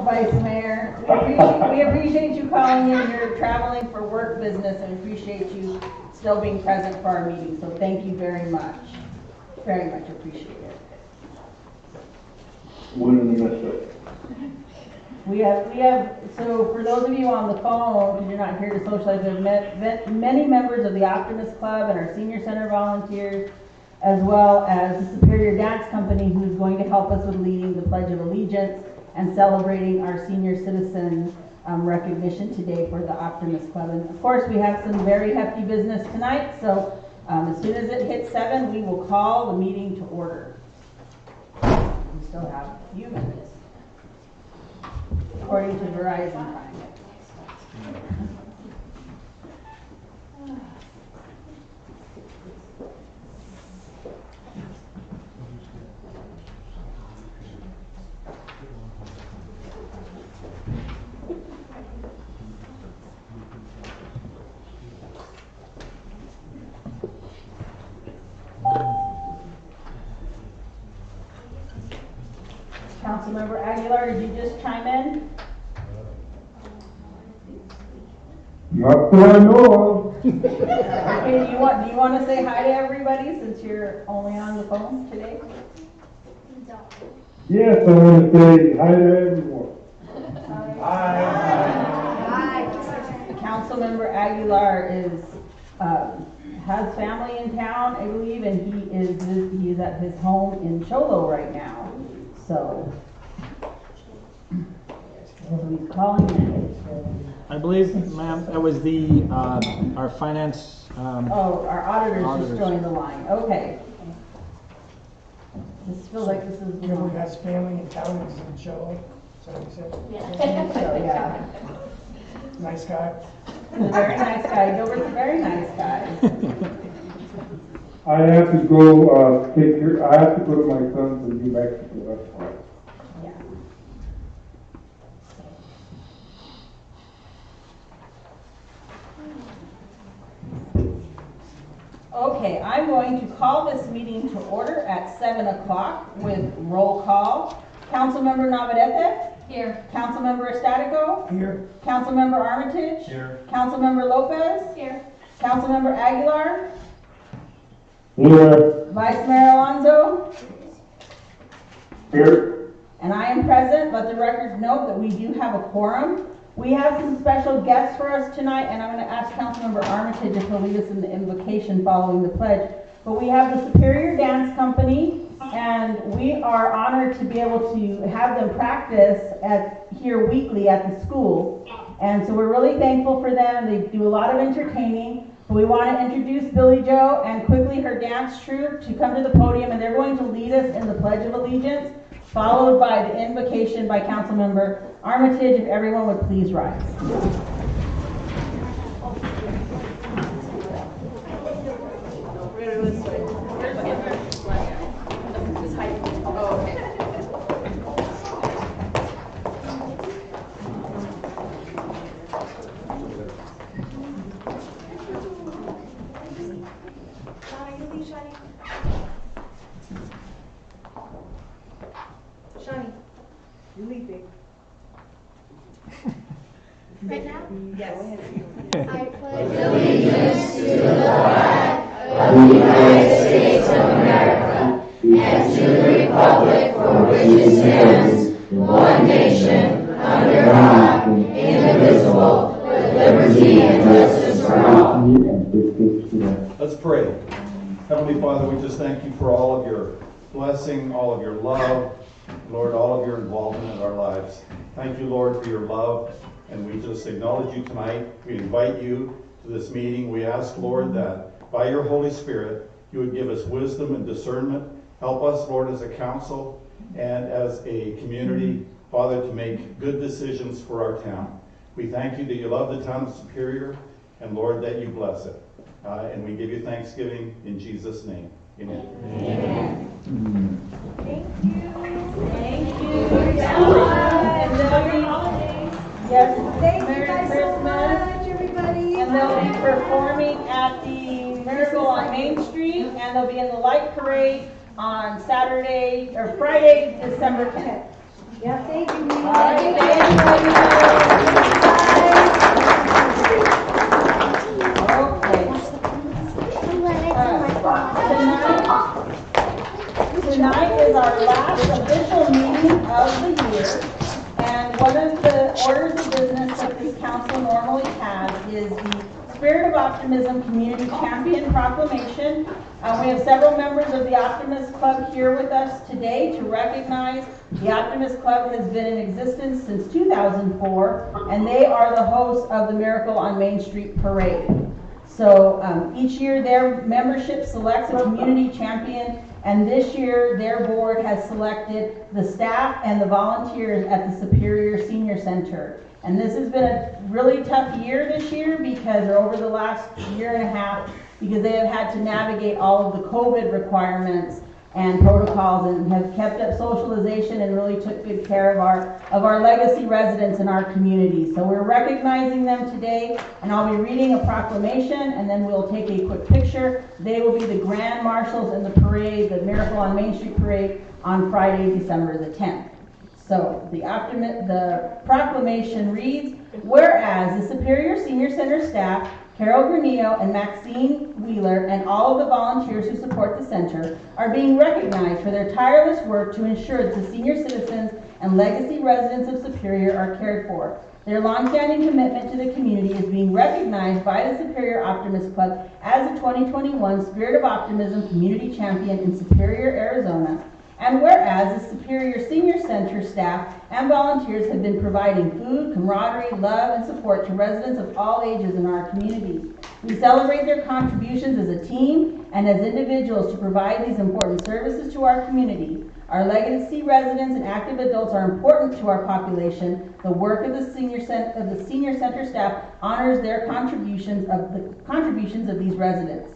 Vice Mayor. We appreciate you calling in. You're traveling for work business and appreciate you still being present for our meeting. So thank you very much. Very much appreciate it. We have, so for those of you on the phone, because you're not here to socialize, we've met many members of the Optimist Club and our Senior Center volunteers, as well as the Superior Dance Company, who's going to help us with leading the Pledge of Allegiance and celebrating our senior citizen recognition today for the Optimist Club. And of course, we have some very hefty business tonight, so as soon as it hits 7, we will call the meeting to order. We still have a few minutes, according to Verizon time. Councilmember Aguilar, did you just chime in? Not that I know of. Okay, do you want to say hi to everybody since you're only on the phone today? Yes, I want to say hi to everyone. Hi. Councilmember Aguilar has family in town, I believe, and he is at his home in Cholo right now. So he's calling in. I believe, ma'am, that was the our finance. Our auditors just joined the line. Okay. This feels like this is. Who has family in town is in Cholo. Is that what you said? Yeah. So, yeah. Nice guy. He's a very nice guy. Gilbert's a very nice guy. I have to go take care. I have to go to my son's in New Mexico. That's why. Yeah. Okay, I'm going to call this meeting to order at 7 o'clock with roll call. Councilmember Navarrete? Here. Councilmember Estatico? Here. Councilmember Armitage? Here. Councilmember Lopez? Here. Councilmember Aguilar? Here. Vice Mayor Alonso? Here. And I am present. Let the record note that we do have a quorum. We have some special guests for us tonight, and I'm going to ask Councilmember Armitage if he'll lead us in the invocation following the pledge. But we have the Superior Dance Company, and we are honored to be able to have them practice here weekly at the school. And so we're really thankful for them. They do a lot of entertaining. We want to introduce Billy Joe and quickly her dance troupe to come to the podium, and they're going to lead us in the Pledge of Allegiance, followed by the invocation by Councilmember Armitage. If everyone would please rise. Shani, you lead me. Right now? Yes. I pledge allegiance to the flag of the United States of America and to the republic for which it stands, one nation, under God, indivisible, with liberty and justice for all. Let's pray. Heavenly Father, we just thank you for all of your blessing, all of your love, Lord, all of your involvement in our lives. Thank you, Lord, for your love, and we just acknowledge you tonight. We invite you to this meeting. We ask, Lord, that by your Holy Spirit, you would give us wisdom and discernment. Help us, Lord, as a council and as a community, Father, to make good decisions for our town. We thank you that you love the town of Superior, and Lord, that you bless it. And we give you thanksgiving in Jesus' name. Amen. Amen. Thank you. Thank you. Yes, Thank Merry you guys Christmas. so much, everybody. And they'll be performing at the Miracle on Main Street, and they'll be in the light parade on Friday, December 10th. Yeah, thank you. Tonight is our last official meeting of the year, and one of the orders of business that this council normally has is the Spirit of Optimism Community Champion Proclamation. We have several members of the Optimist Club here with us today to recognize the Optimist Club has been in existence since 2004, and they are the hosts of the Miracle on Main Street Parade. So each year their membership selects a community champion, and this year their board has selected the staff and the volunteers at the Superior Senior Center. And this has been a really tough year this year because, or over the last year and a half, because they have had to navigate all of the COVID requirements and protocols and have kept up socialization and really took good care of our legacy residents in our community. So we're recognizing them today, and I'll be reading a proclamation, and then we'll take a quick picture. They will be the grand marshals in the parade, the Miracle on Main Street Parade, on Friday, December the 10th. So the proclamation reads, whereas the Superior Senior Center staff, Carol Granillo and Maxine Wheeler, and all of the volunteers who support the center are being recognized for their tireless work to ensure that the senior citizens and legacy residents of Superior are cared for. Their longstanding commitment to the community is being recognized by the Superior Optimist Club as the 2021 Spirit of Optimism Community Champion in Superior, Arizona. And whereas the Superior Senior Center staff and volunteers have been providing food, camaraderie, love, and support to residents of all ages in our communities. We celebrate their contributions as a team and as individuals to provide these important services to our community. Our legacy residents and active adults are important to our population. The work of the Senior Center staff honors their contributions of these residents.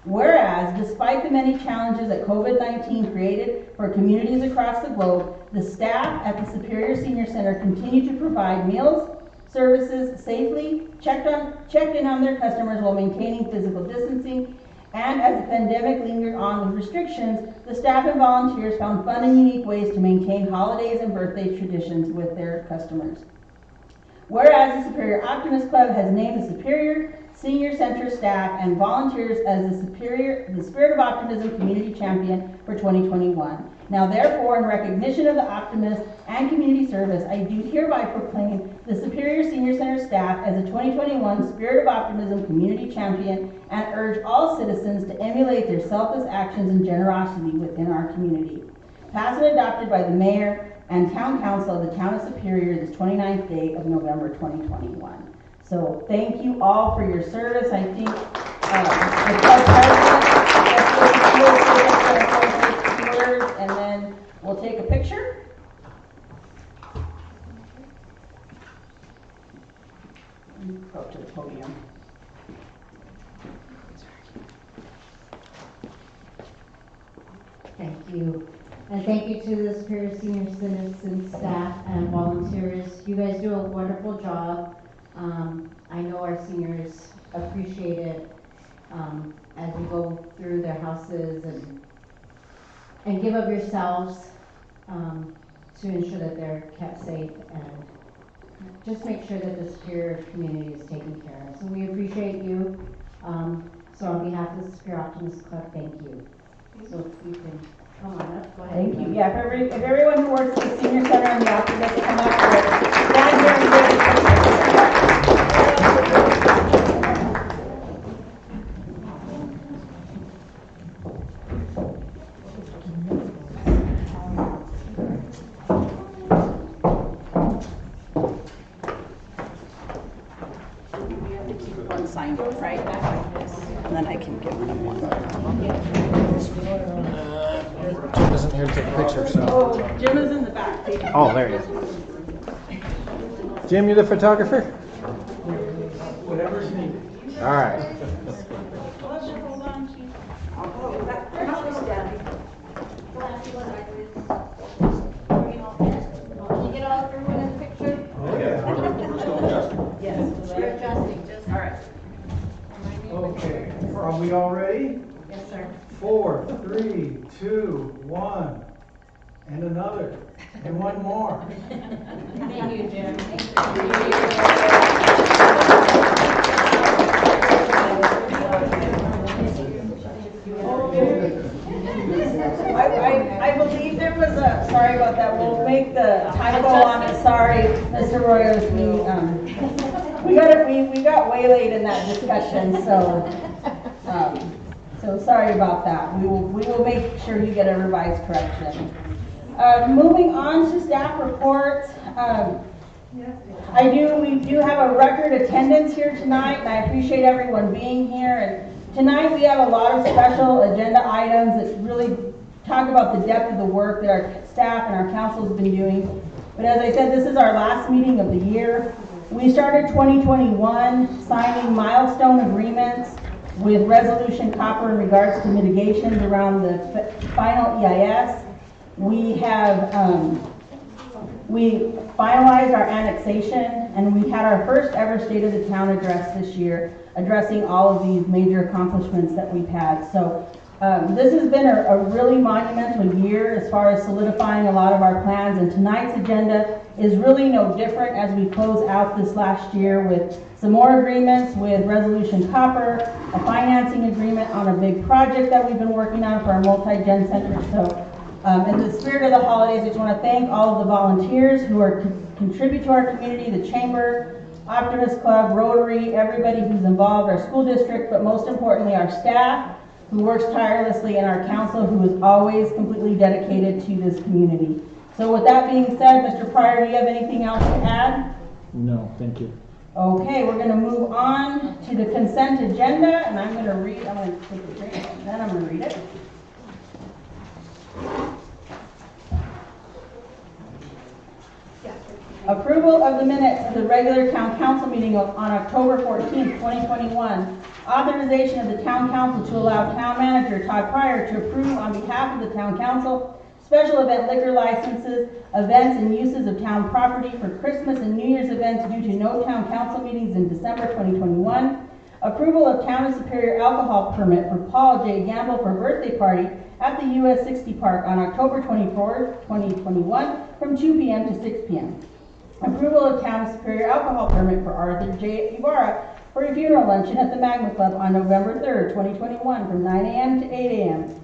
Whereas, despite the many challenges that COVID-19 created for communities across the globe, the staff at the Superior Senior Center continue to provide meals, services safely, checked in on their customers while maintaining physical distancing, and as the pandemic lingered on with restrictions, the staff and volunteers found fun and unique ways to maintain holidays and birthday traditions with their customers. Whereas the Superior Optimist Club has named the Superior Senior Center staff and volunteers as the Spirit of Optimism Community Champion for 2021. Now therefore, in recognition of the optimist and community service, I do hereby proclaim the Superior Senior Center staff as the 2021 Spirit of Optimism Community Champion and urge all citizens to emulate their selfless actions and generosity within our community. Passed and adopted by the Mayor and Town Council of the Town of Superior this 29th day of November 2021. So thank you all for your service. I think the club president, words, and then we'll take a picture. Go up to the podium. Thank you. And thank you to the Superior Senior Citizen staff and volunteers. You guys do a wonderful job. I know our seniors appreciate it as you go through their houses and give of yourselves to ensure that they're kept safe and just make sure that the Superior community is taken care of. So we appreciate you. So on behalf of the Superior Optimist Club, thank you. So if you can come on up, go ahead. Thank you. Yeah, if everyone who works at the Senior Center and the Optimist come up here, stand here and give a signed right and then I can give them one. Jim isn't here to take a picture, so. Oh, Jim is in the back. Oh, there he is. Jim, you're the photographer? Whatever's needed. All right. Hold on, Chief. Can you get all everyone in the picture? We're still adjusting. Yes. We're adjusting. All right. Okay, are we all ready? Yes, sir. 4, 3, 2, 1. And another, and one more. Thank you, Jim. I believe there was a, sorry about that, we'll make the typo on it, sorry, Mr. Royos, we got waylaid in that discussion, so sorry about that. We will make sure you get a revised correction. Moving on to staff reports, we do have a record attendance here tonight, and I appreciate everyone being here. And tonight we have a lot of special agenda items that really talk about the depth of the work that our staff and our council has been doing. But as I said, this is our last meeting of the year. We started 2021 signing milestone agreements with Resolution Copper in regards to mitigations around the final EIS. We have we finalized our annexation, and we had our first ever State of the Town address this year, addressing all of these major accomplishments that we've had. So this has been a really monumental year as far as solidifying a lot of our plans, and tonight's agenda is really no different as we close out this last year with some more agreements with Resolution Copper, a financing agreement on a big project that we've been working on for our multi-gen center. So in the spirit of the holidays, I just want to thank all of the volunteers who are contribute to our community, the Chamber, Optimism Club, Rotary, everybody who's involved, our school district, but most importantly our staff who works tirelessly, and our council who is always completely dedicated to this community. So with that being said, Mr. Pryor, do you have anything else to add? No, thank you. Okay, we're going to move on to the consent agenda, and I'm going to take a drink, and then I'm going to read it. Approval of the minutes of the regular town council meeting on October 14th, 2021. Authorization of the town council to allow town manager Todd Pryor to approve on behalf of the town council special event liquor licenses, events and uses of town property for Christmas and New Year's events due to no town council meetings in December 2021. Approval of Town of Superior alcohol permit for Paul J. Gamble for a birthday party at the US 60 Park on October 24th, 2021 from 2 p.m. to 6 p.m. Approval of Town of Superior alcohol permit for Arthur J. Ibarra for a funeral luncheon at the Magma Club on November 3rd, 2021 from 9 a.m. to 8 a.m.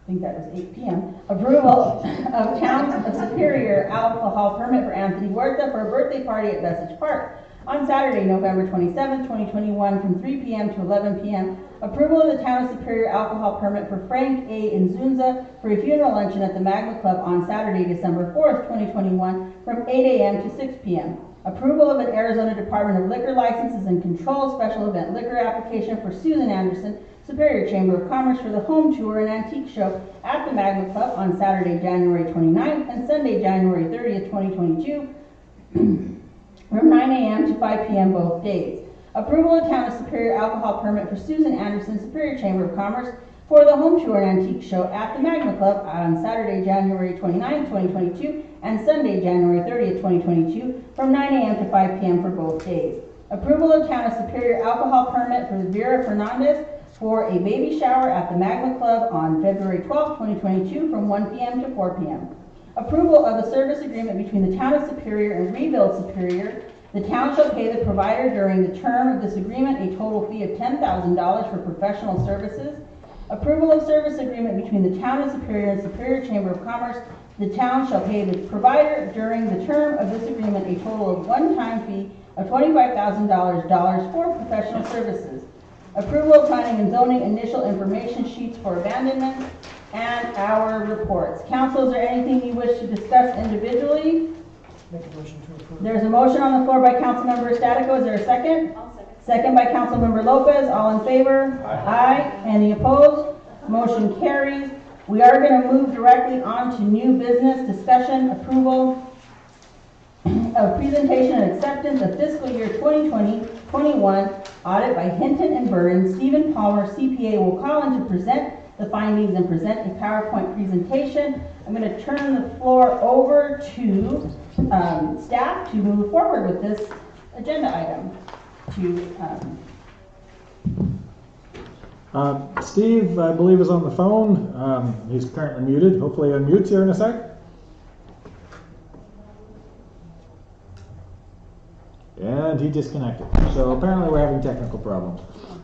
I think that was 8 p.m. Approval of Town of Superior alcohol permit for Anthony Huerta for a birthday party at Vesage Park on Saturday, November 27th, 2021 from 3 p.m. to 11 p.m. Approval of the Town of Superior alcohol permit for Frank A. Inzunza for a funeral luncheon at the Magma Club on Saturday, December 4th, 2021 from 8 a.m. to 6 p.m. Approval of an Arizona Department of Liquor Licenses and Control special event liquor application for Susan Anderson, Superior Chamber of Commerce for the home tour and antique show at the Magma Club on Saturday, January 29th and Sunday, January 30th, 2022 from 9 a.m. to 5 p.m. both days. Approval of Town of Superior alcohol permit for Susan Anderson, Superior Chamber of Commerce for the home tour and antique show at the Magma Club on Saturday, January 29th, 2022 and Sunday, January 30th, 2022 from 9 a.m. to 5 p.m. for both days. Approval of Town of Superior alcohol permit for Vera Fernandez for a baby shower at the Magma Club on February 12th, 2022 from 1 p.m. to 4 p.m. Approval of a service agreement between the Town of Superior and Rebuild Superior. The town shall pay the provider during the term of this agreement a total fee of $10,000 for professional services. Approval of service agreement between the Town of Superior and Superior Chamber of Commerce. The town shall pay the provider during the term of this agreement a total of one-time fee of $25,000 for professional services. Approval of planning and zoning initial information sheets for abandonment, and our reports. Council, is there anything you wish to discuss individually? Make a motion to approve. There's a motion on the floor by Councilmember Statico. Is there a second? I'll second. Second by Councilmember Lopez. All in favor? Aye. Any opposed? Motion carries. We are going to move directly on to new business discussion, approval of presentation and acceptance of fiscal year 2020-21 audit by Hinton and Burden. Stephen Palmer, CPA, will call in to present the findings and present a PowerPoint presentation. I'm going to turn the floor over to staff to move forward with this agenda item. Steve, I believe, is on the phone. He's currently muted. Hopefully he unmutes here in a sec. And he disconnected. So apparently we're having technical problems.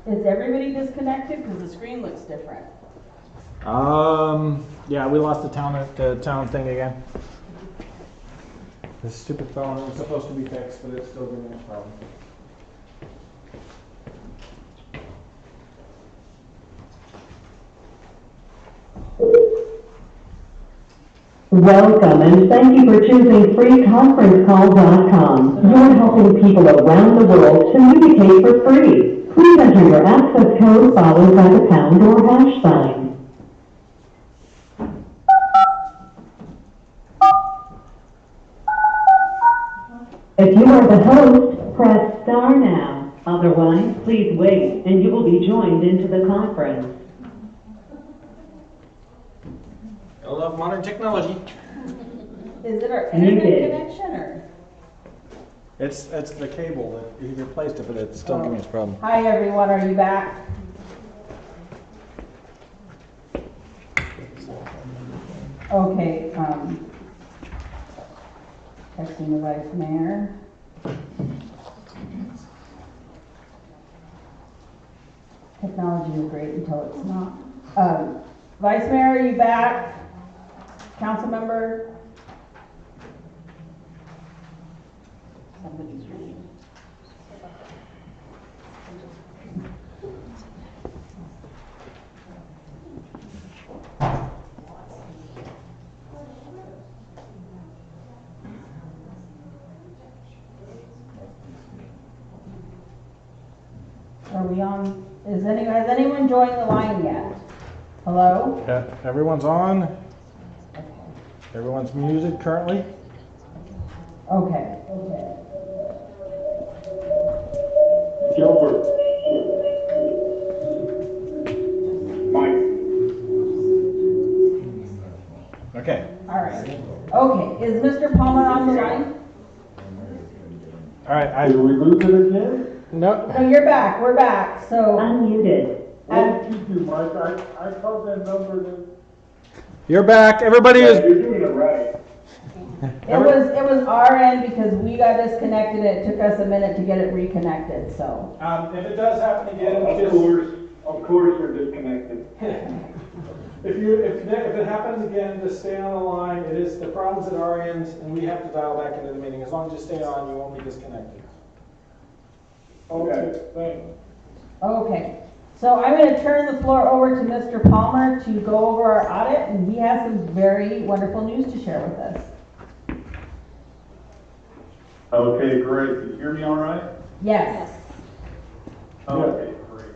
Is everybody disconnected? Because the screen looks different. Yeah, we lost the town thing again. This stupid phone was supposed to be fixed, but it's still giving us problems. Welcome and thank you for choosing freeconferencecall.com. You're helping people around the world communicate for free. Please enter your access code followed by the pound or hash sign. If you are the host, press star now. Otherwise, please wait and you will be joined into the conference. I love modern technology. Is it our internet connection or? It's the cable that he replaced it, but it's still giving us problems. Hi everyone, are you back? Okay, texting the vice mayor. Technology is great until it's not. Vice Mayor, are you back? Council member? Somebody's reading. Are we on? Has anyone joined the line yet? Hello? Yeah, everyone's on. Everyone's muted currently. Okay. Gilbert. Mike. Okay. All right. Okay, is Mr. Palmer on the line? All right. Did we lose it again? No. No, you're back. We're back. So. Unmuted. What did you do, Mike? I called that number that... You're back. Everybody is. You're doing it right. It was our end because we got disconnected. It took us a minute to get it reconnected. So. If it does happen again, Of course we're disconnected. if it happens again, just stay on the line. It is the problems at our end, and we have to dial back into the meeting. As long as you stay on, you won't be disconnected. Okay, thanks. Okay. So I'm going to turn the floor over to Mr. Palmer to go over our audit, and he has some very wonderful news to share with us. Okay, great. Can you hear me all right? Yes. Okay, great.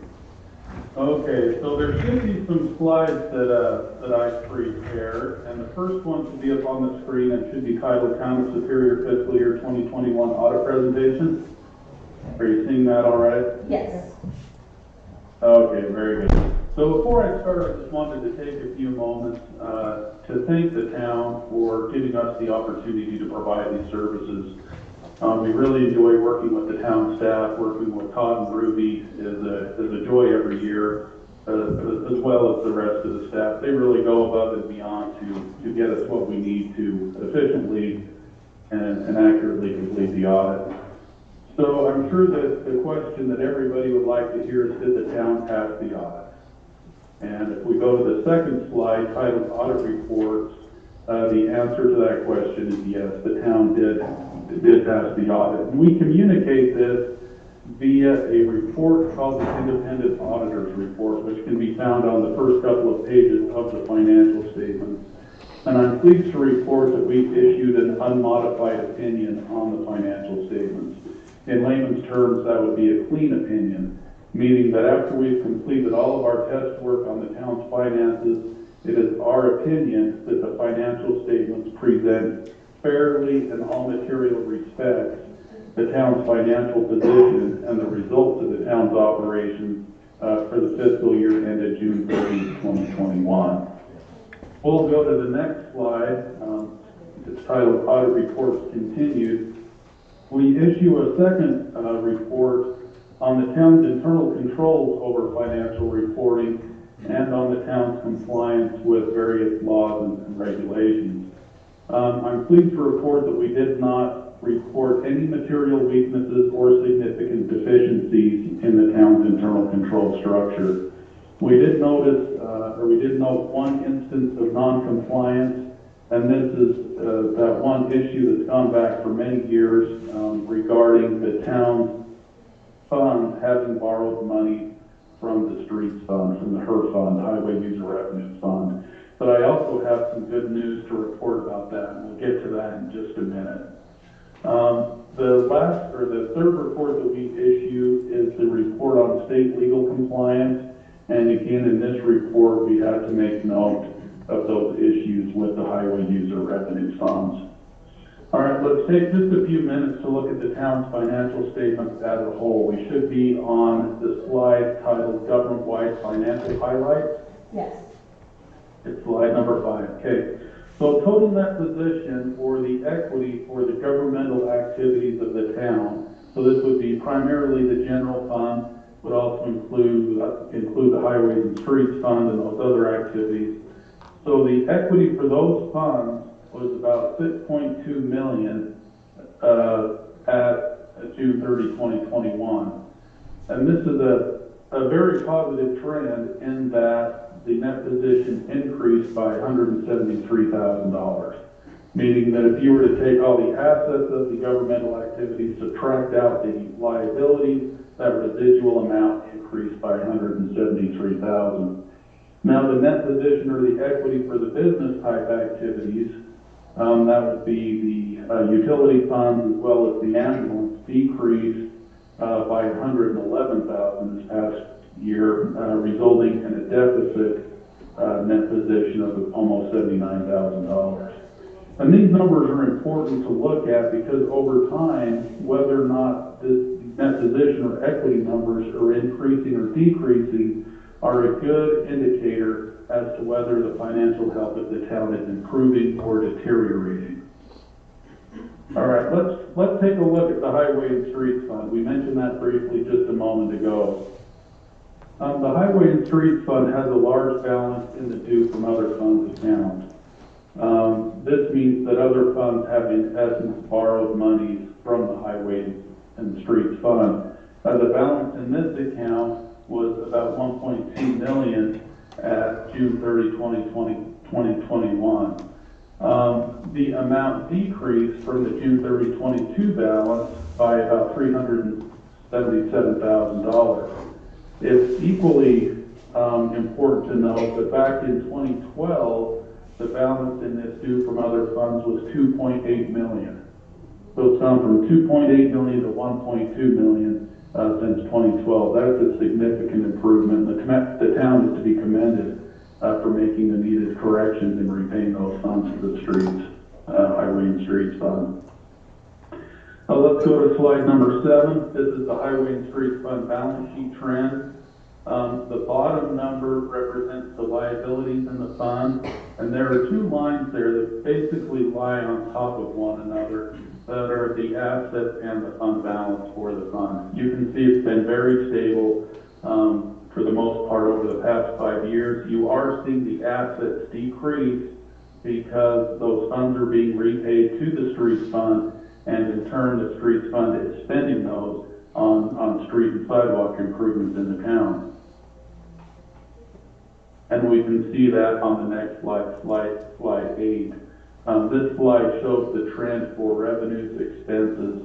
Okay, so there should be some slides that I prepared, and the first one should be up on the screen and should be titled County Superior Fiscal Year 2021 Audit Presentation. Are you seeing that all right? Yes. Okay, very good. So before I start, I just wanted to take a few moments to thank the town for giving us the opportunity to provide these services. We really enjoy working with the town staff. Working with Todd and Ruby is a joy every year, as well as the rest of the staff. They really go above and beyond to get us what we need to efficiently and accurately complete the audit. So I'm sure that the question that everybody would like to hear is, did the town pass the audit? And if we go to the second slide titled Audit Reports, the answer to that question is yes, the town did pass the audit. And we communicate this via a report called the Independent Auditor's Report, which can be found on the first couple of pages of the financial statements. And I'm pleased to report that we've issued an unmodified opinion on the financial statements. In layman's terms, that would be a clean opinion, meaning that after we've completed all of our test work on the town's finances, it is our opinion that the financial statements present fairly in all material respects the town's financial position and the results of the town's operations for the fiscal year ended June 30, 2021. We'll go to the next slide. It's titled Audit Reports Continued. We issue a second report on the town's internal controls over financial reporting and on the town's compliance with various laws and regulations. I'm pleased to report that we did not report any material weaknesses or significant deficiencies in the town's internal control structure. We did notice, we did note one instance of non-compliance, and this is that one issue that's gone back for many years regarding the town's fund having borrowed money from the streets fund, from the HER fund, Highway User Revenue Fund. But I also have some good news to report about that, and we'll get to that in just a minute. The third report that we issue is the report on state legal compliance. And again, in this report, we had to make note of those issues with the Highway User Revenue Funds. All right, let's take just a few minutes to look at the town's financial statements as a whole. We should be on the slide titled Government-Wide Financial Highlights. Yes. It's slide number 5. Okay. So total net position or the equity for the governmental activities of the town. So this would be primarily the general fund, would also include the highways and streets fund and those other activities. So the equity for those funds was about $6.2 million at June 30, 2021. And this is a very positive trend in that the net position increased by $173,000, meaning that if you were to take all the assets of the governmental activities, subtract out the liabilities, that residual amount increased by $173,000. Now the net position or the equity for the business type activities, that would be the utility funds as well as the ambulance, decreased by $111,000 this past year, resulting in a deficit net position of almost $79,000. And these numbers are important to look at because over time, whether or not this net position or equity numbers are increasing or decreasing are a good indicator as to whether the financial health of the town is improving or deteriorating. All right, let's take a look at the Highway and Streets Fund. We mentioned that briefly just a moment ago. The Highway and Streets Fund has a large balance in the due from other funds account. This means that other funds have in essence borrowed monies from the Highway and Streets Fund. The balance in this account was about $1.2 million at June 30, 2021. The amount decreased from the June 30, 22 balance by about $377,000. It's equally important to note that back in 2012, the balance in this due from other funds was $2.8 million. So it's gone from $2.8 million to $1.2 million since 2012. That's a significant improvement. The town is to be commended for making the needed corrections and repaying those funds to the streets, Highway and Streets Fund. Let's go to slide number 7. This is the Highway and Streets Fund balance sheet trend. The bottom number represents the liabilities in the fund, and there are two lines there that basically lie on top of one another that are the assets and the fund balance for the fund. You can see it's been very stable for the most part over the past 5 years. You are seeing the assets decrease because those funds are being repaid to the Streets Fund, and in turn the Streets Fund is spending those on street and sidewalk improvements in the town. And we can see that on the next slide, slide 8. This slide shows the trend for revenues, expenses,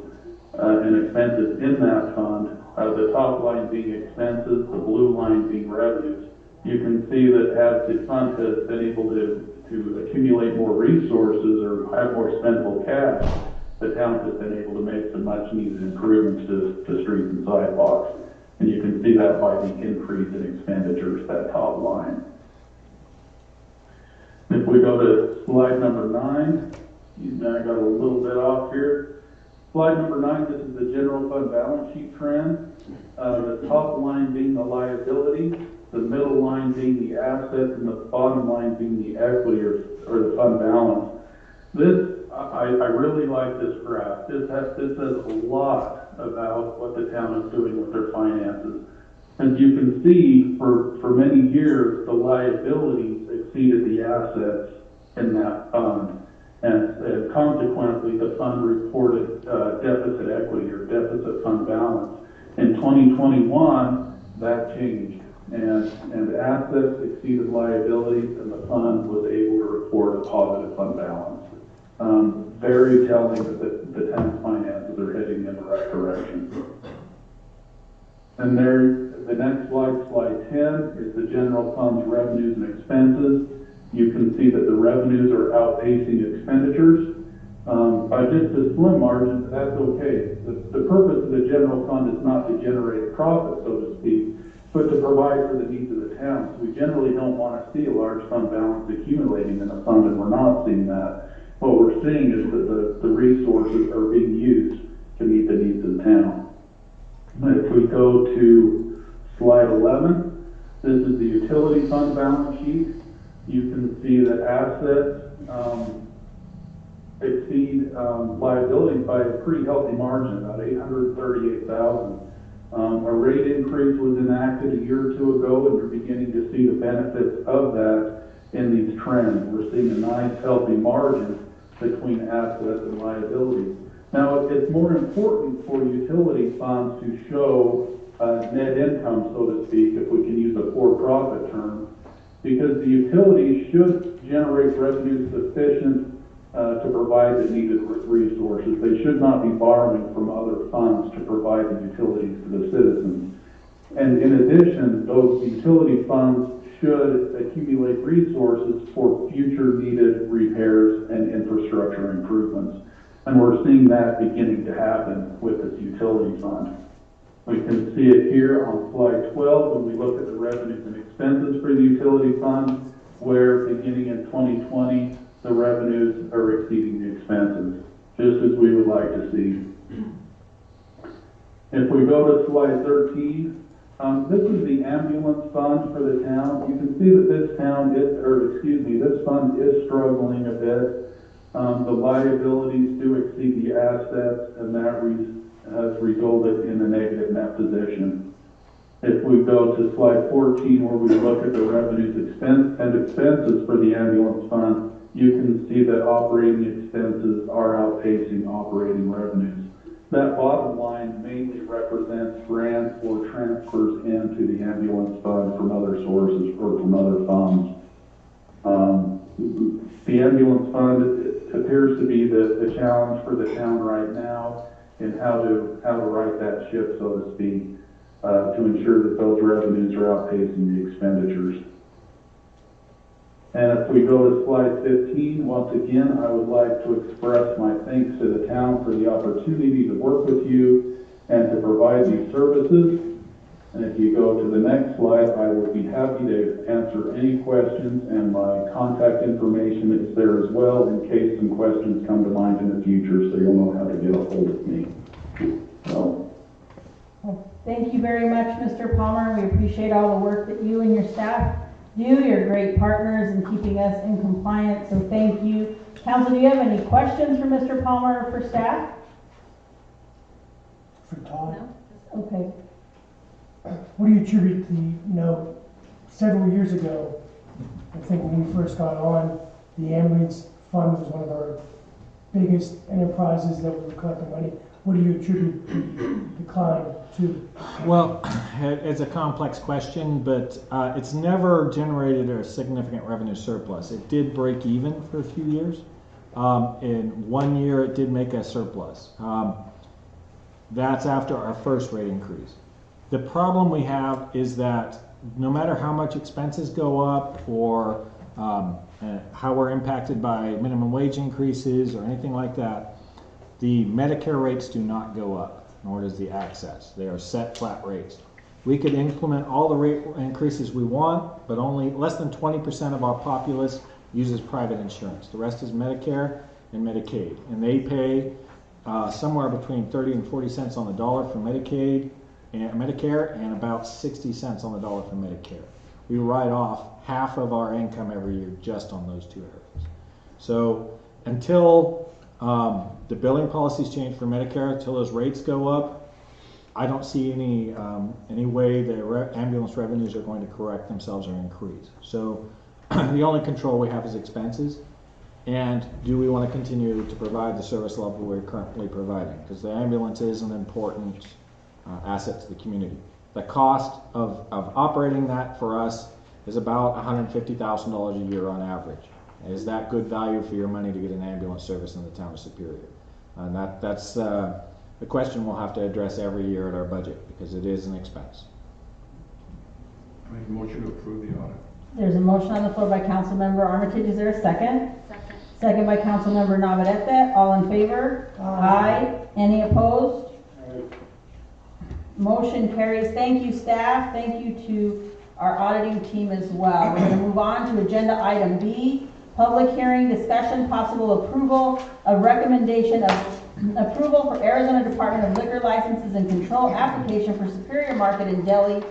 and expenses in that fund. The top line being expenses, the blue line being revenues. You can see that as the fund has been able to accumulate more resources or have more spendable cash, the town has been able to make some much needed improvements to streets and sidewalks. And you can see that by the increase in expenditures, that top line. If we go to slide number 9, I got a little bit off here. Slide number 9, this is the general fund balance sheet trend. The top line being the liability, the middle line being the assets, and the bottom line being the equity or the fund balance. This I really like this graph. This says a lot about what the town is doing with their finances. As you can see, for many years, the liabilities exceeded the assets in that fund. And consequently, the fund reported deficit equity or deficit fund balance. In 2021, that changed, and assets exceeded liabilities, and the fund was able to report a positive fund balance. Very telling that the town's finances are heading in the right direction. And there, the next slide, slide 10, is the general fund's revenues and expenses. You can see that the revenues are outpacing expenditures. By just a slim margin, that's okay. The purpose of the general fund is not to generate profit, so to speak, but to provide for the needs of the town. So we generally don't want to see a large fund balance accumulating in a fund, and we're not seeing that. What we're seeing is that the resources are being used to meet the needs of the town. If we go to slide 11, this is the utility fund balance sheet. You can see that assets exceed liabilities by a pretty healthy margin, about $838,000. A rate increase was enacted a year or two ago, and you're beginning to see the benefits of that in these trends. We're seeing a nice healthy margin between assets and liabilities. Now, it's more important for utility funds to show net income, so to speak, if we can use a for-profit term, because the utilities should generate revenue sufficient to provide the needed resources. They should not be borrowing from other funds to provide the utilities to the citizens. And in addition, those utility funds should accumulate resources for future needed repairs and infrastructure improvements. And we're seeing that beginning to happen with this utility fund. We can see it here on slide 12 when we look at the revenues and expenses for the utility fund, where beginning in 2020, the revenues are exceeding the expenses, just as we would like to see. If we go to slide 13, this is the ambulance fund for the town. You can see that this fund is struggling a bit. The liabilities do exceed the assets, and that has resulted in a negative net position. If we go to slide 14, where we look at the revenues and expenses for the ambulance fund, you can see that operating expenses are outpacing operating revenues. That bottom line mainly represents grants or transfers into the ambulance fund from other sources or from other funds. The ambulance fund appears to be the challenge for the town right now in how to right that ship, so to speak, to ensure that those revenues are outpacing the expenditures. And if we go to slide 15, once again, I would like to express my thanks to the town for the opportunity to work with you and to provide these services. And if you go to the next slide, I will be happy to answer any questions, and my contact information is there as well in case some questions come to mind in the future, so you'll know how to get a hold of me. So. Well, thank you very much, Mr. Palmer. We appreciate all the work that you and your staff do. You're great partners in keeping us in compliance, so thank you. Council, do you have any questions for Mr. Palmer or for staff? For Todd? No? Okay. What do you attribute several years ago, I think when we first got on, the ambulance fund was one of our biggest enterprises that we were collecting money. What do you attribute the decline to? Well, it's a complex question, but it's never generated a significant revenue surplus. It did break even for a few years. In 1 year, it did make a surplus. That's after our first rate increase. The problem we have is that no matter how much expenses go up or how we're impacted by minimum wage increases or anything like that, the Medicare rates do not go up, nor does the access. They are set flat rates. We could implement all the rate increases we want, but only less than 20% of our populace uses private insurance. The rest is Medicare and Medicaid, and they pay somewhere between 30 and 40 cents on the dollar for Medicare and about 60 cents on the dollar for Medicare. We write off half of our income every year just on those two areas. So until The billing policies change for Medicare until those rates go up. I don't see any way the ambulance revenues are going to correct themselves or increase. So the only control we have is expenses. And do we want to continue to provide the service level we're currently providing? Because the ambulance is an important asset to the community. The cost of operating that for us is about $150,000 a year on average. Is that good value for your money to get an ambulance service in the town of Superior? And that's the question we'll have to address every year at our budget, because it is an expense. Make a motion to approve the audit. There's a motion on the floor by Councilmember Armitage. Is there a second? Second. Second by Councilmember Navarrete. All in favor? Aye. Any opposed? Motion carries. Thank you, staff. Thank you to our auditing team as well. We're going to move on to agenda item B, public hearing, discussion, possible approval of recommendation of approval for Arizona Department of Liquor Licenses and Control application for Superior Market in Delhi,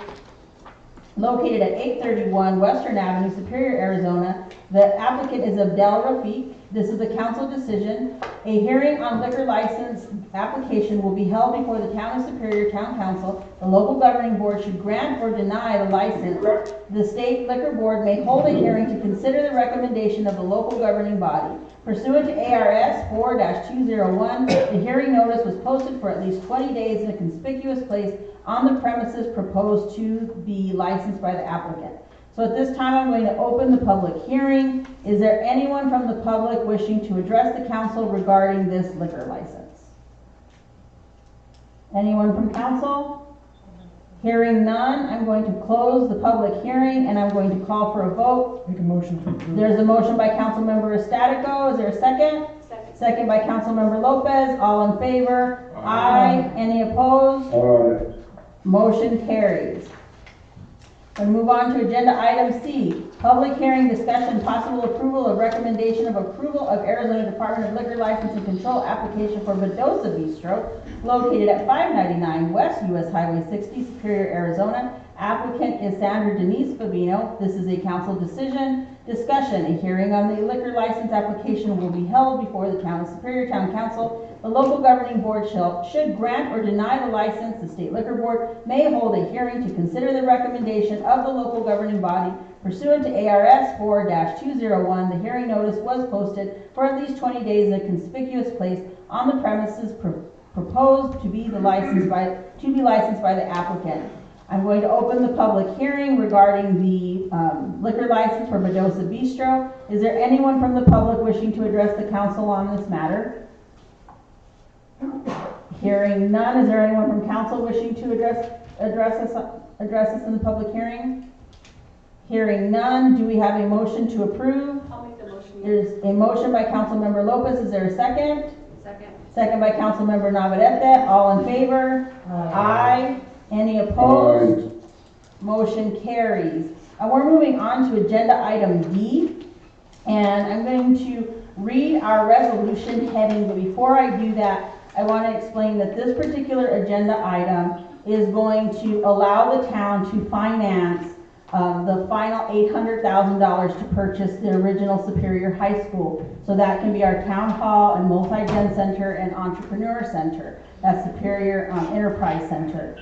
located at 831 Western Avenue, Superior, Arizona. The applicant is Abdel Rafiq. This is a council decision. A hearing on liquor license application will be held before the Town of Superior Town Council. The local governing board should grant or deny the license. The state liquor board may hold a hearing to consider the recommendation of the local governing body. Pursuant to ARS 4-201, the hearing notice was posted for at least 20 days in a conspicuous place on the premises proposed to be licensed by the applicant. So at this time, I'm going to open the public hearing. Is there anyone from the public wishing to address the council regarding this liquor license? Anyone from council? Hearing none, I'm going to close the public hearing and I'm going to call for a vote. Make a motion to approve. There's a motion by Councilmember Estatico. Is there a second? Second. Second by Councilmember Lopez. All in favor? Aye. Any opposed? Aye. Motion carries. We'll move on to agenda item C, public hearing, discussion, possible approval of recommendation of approval of Arizona Department of Liquor License and Control application for Mendoza Bistro, located at 599 West US Highway 60, Superior, Arizona. Applicant is Sandra Denise Fabino. This is a council decision. Discussion, a hearing on the liquor license application will be held before the Town of Superior Town Council. The local governing board should grant or deny the license. The state liquor board may hold a hearing to consider the recommendation of the local governing body. Pursuant to ARS 4-201, the hearing notice was posted for at least 20 days in a conspicuous place on the premises proposed to be licensed by the applicant. I'm going to open the public hearing regarding the liquor license for Mendoza Bistro. Is there anyone from the public wishing to address the council on this matter? Hearing none, is there anyone from council wishing to address us in the public hearing? Hearing none, do we have a motion to approve? I'll make the motion. There's a motion by Councilmember Lopez. Is there a second? Second. Second by Councilmember Navarrete. All in favor? Aye. Any opposed? Motion carries. We're moving on to agenda item D, and I'm going to read our resolution heading, but before I do that, I want to explain that this particular agenda item is going to allow the town to finance the final $800,000 to purchase the original Superior High School. So that can be our town hall and multi-gen center and entrepreneur center. That's Superior Enterprise Center.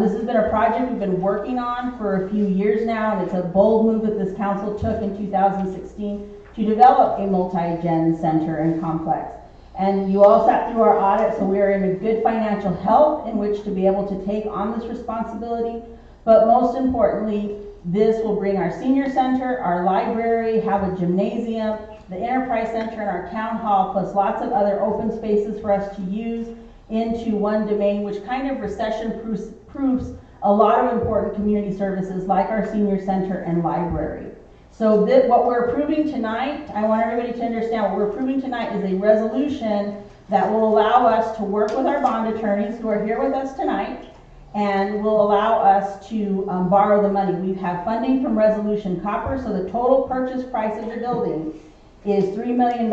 This has been a project we've been working on for a few years now, and it's a bold move that this council took in 2016 to develop a multi-gen center and complex. And you all sat through our audit, so we are in a good financial health in which to be able to take on this responsibility. But most importantly, this will bring our senior center, our library, have a gymnasium, the enterprise center, and our town hall, plus lots of other open spaces for us to use into one domain, which kind of recession-proofs a lot of important community services like our senior center and library. So what we're approving tonight, I want everybody to understand what we're approving tonight is a resolution that will allow us to work with our bond attorneys who are here with us tonight and will allow us to borrow the money. We have funding from Resolution Copper, so the total purchase price of the building is $3 million.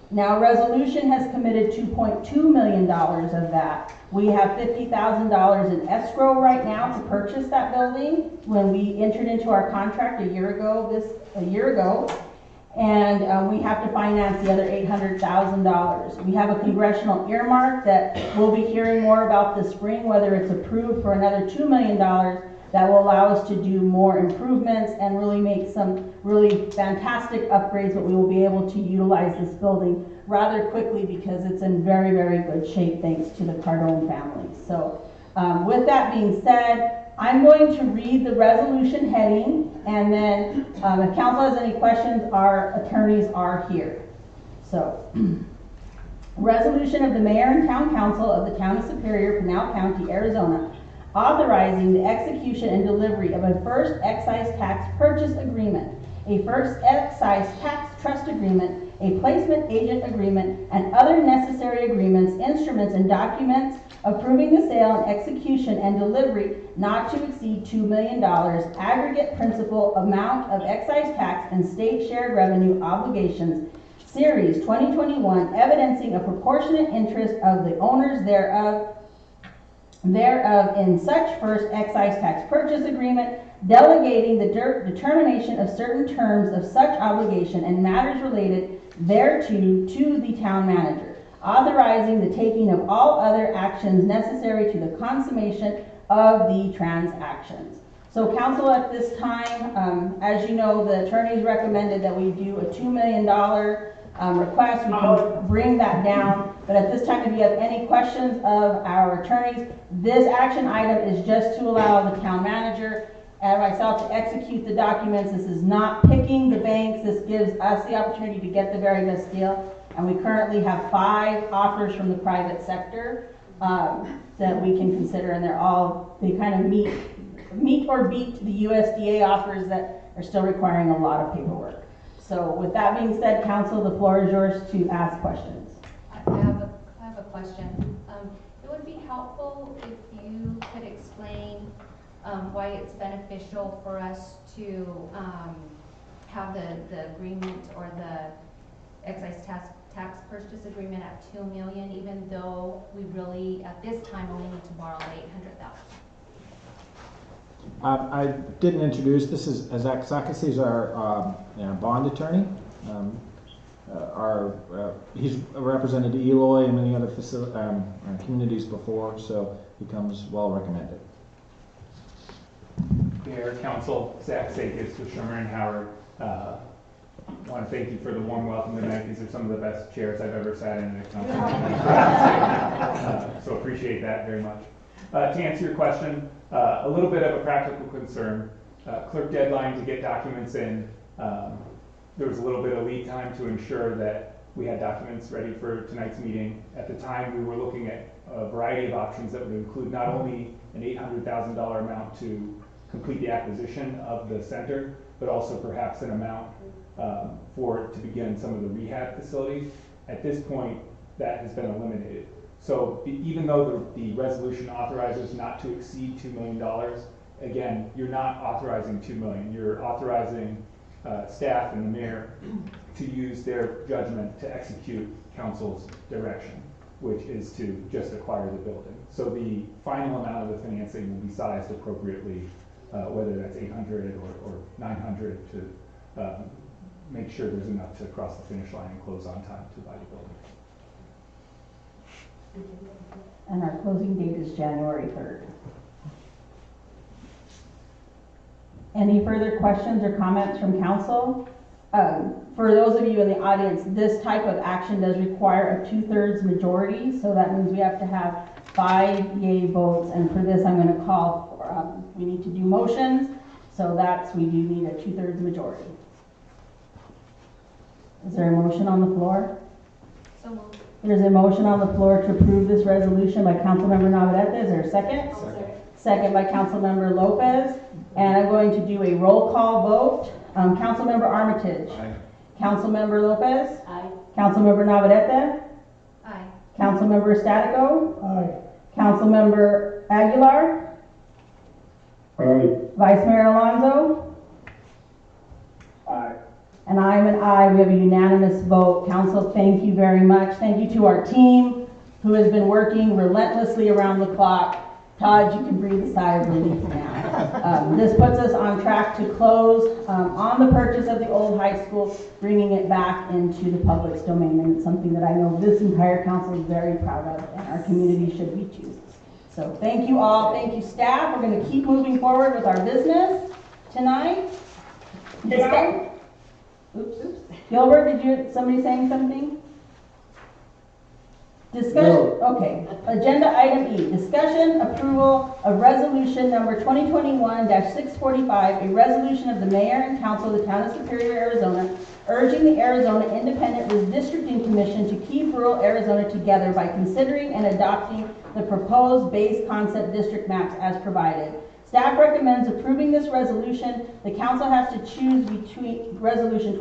Now, Resolution has committed $2.2 million of that. We have $50,000 in escrow right now to purchase that building when we entered into our contract a year ago. and we have to finance the other $800,000. We have a congressional earmark that we'll be hearing more about this spring, whether it's approved for another $2 million that will allow us to do more improvements and really make some really fantastic upgrades, but we will be able to utilize this building rather quickly because it's in very, very good shape thanks to the Cardone family. So with that being said, I'm going to read the resolution heading, and then if council has any questions, our attorneys are here. So, resolution of the mayor and town council of the town of Superior, Pinal County, Arizona, authorizing the execution and delivery of a first excise tax purchase agreement, a first excise tax trust agreement, a placement agent agreement, and other necessary agreements, instruments, and documents approving the sale and execution and delivery not to exceed $2 million, aggregate principal amount of excise tax and state shared revenue obligations, Series 2021, evidencing a proportionate interest of the owners thereof in such first excise tax purchase agreement, delegating the determination of certain terms of such obligation and matters related thereto to the town manager, authorizing the taking of all other actions necessary to the consummation of the transactions. So council, at this time, as you know, the attorneys recommended that we do a $2 million request. We can bring that down, but at this time, if you have any questions of our attorneys, this action item is just to allow the town manager and myself to execute the documents. This is not picking the banks. This gives us the opportunity to get the very best deal. And we currently have 5 offers from the private sector that we can consider, and they kind of meet or beat the USDA offers that are still requiring a lot of paperwork. So with that being said, council, the floor is yours to ask questions. I have a question. It would be helpful if you could explain why it's beneficial for us to have the agreement or the excise tax purchase agreement at $2 million, even though we really at this time only need to borrow $800,000. I didn't introduce, this is Zach Sakis, he's our bond attorney. He's represented Eloy and many other communities before, so he comes well recommended. Mayor, Council, Zach Sakis with Shermer and Howard. I want to thank you for the warm welcome tonight. These are some of the best chairs I've ever sat in at a council. So appreciate that very much. To answer your question, a little bit of a practical concern. Clerk deadline to get documents in. There was a little bit of lead time to ensure that we had documents ready for tonight's meeting. At the time, we were looking at a variety of options that would include not only an $800,000 amount to complete the acquisition of the center, but also perhaps an amount to begin some of the rehab facilities. At this point, that has been eliminated. So even though the resolution authorizes not to exceed $2 million, again, you're not authorizing $2 million. You're authorizing staff and the mayor to use their judgment to execute council's direction, which is to just acquire the building. So the final amount of the financing will be sized appropriately, whether that's 800 or 900 to make sure there's enough to cross the finish line and close on time to buy the building. And our closing date is January 3rd. Any further questions or comments from council? For those of you in the audience, this type of action does require a 2/3 majority, so that means we have to have 5 yay votes, and for this I'm going to call for, we need to do motions, so we do need a 2/3 majority. Is there a motion on the floor? So moved. There's a motion on the floor to approve this resolution by Councilmember Navarrete. Is there a second? Second by Councilmember Lopez. And I'm going to do a roll call vote. Councilmember Armitage. Aye. Councilmember Lopez. Aye. Councilmember Navarrete. Aye. Councilmember Statico. Aye. Councilmember Aguilar. Aye. Vice Mayor Alonso. Aye. And I'm an aye. We have a unanimous vote. Council, thank you very much. Thank you to our team who has been working relentlessly around the clock. Todd, you can breathe a sigh of relief now. This puts us on track to close on the purchase of the old high school, bringing it back into the public's domain. And it's something that I know this entire council is very proud of, and our community should be too. So thank you all. Thank you, staff. We're going to keep moving forward with our business tonight. Oops. Gilbert, somebody saying something? Discussion, okay. Agenda item E, discussion approval of resolution number 2021-645, a resolution of the mayor and council of the town of Superior, Arizona, urging the Arizona Independent Redistricting Commission to keep rural Arizona together by considering and adopting the proposed base concept district maps as provided. Staff recommends approving this resolution. The council has to choose between resolution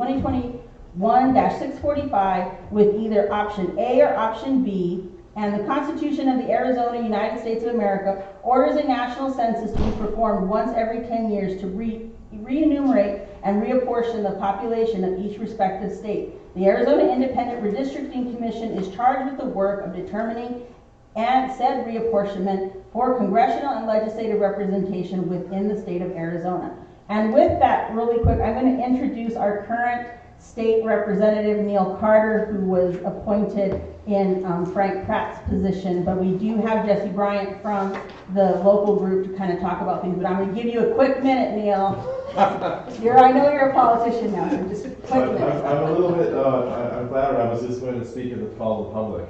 2021-645 with either option A or option B, and the Constitution of the Arizona United States of America orders a national census to be performed once every 10 years to re-enumerate and reapportion the population of each respective state. The Arizona Independent Redistricting Commission is charged with the work of determining and said reapportionment for congressional and legislative representation within the state of Arizona. And with that, really quick, I'm going to introduce our current State Representative Neil Carter, who was appointed in Frank Pratt's position, but we do have Jesse Bryant from the local group to kind of talk about things, but I'm going to give you a quick minute, Neil. I know you're a politician now, so just a quick minute. I'm a little bit, I'm flattered. I was just going to speak at the call of the public.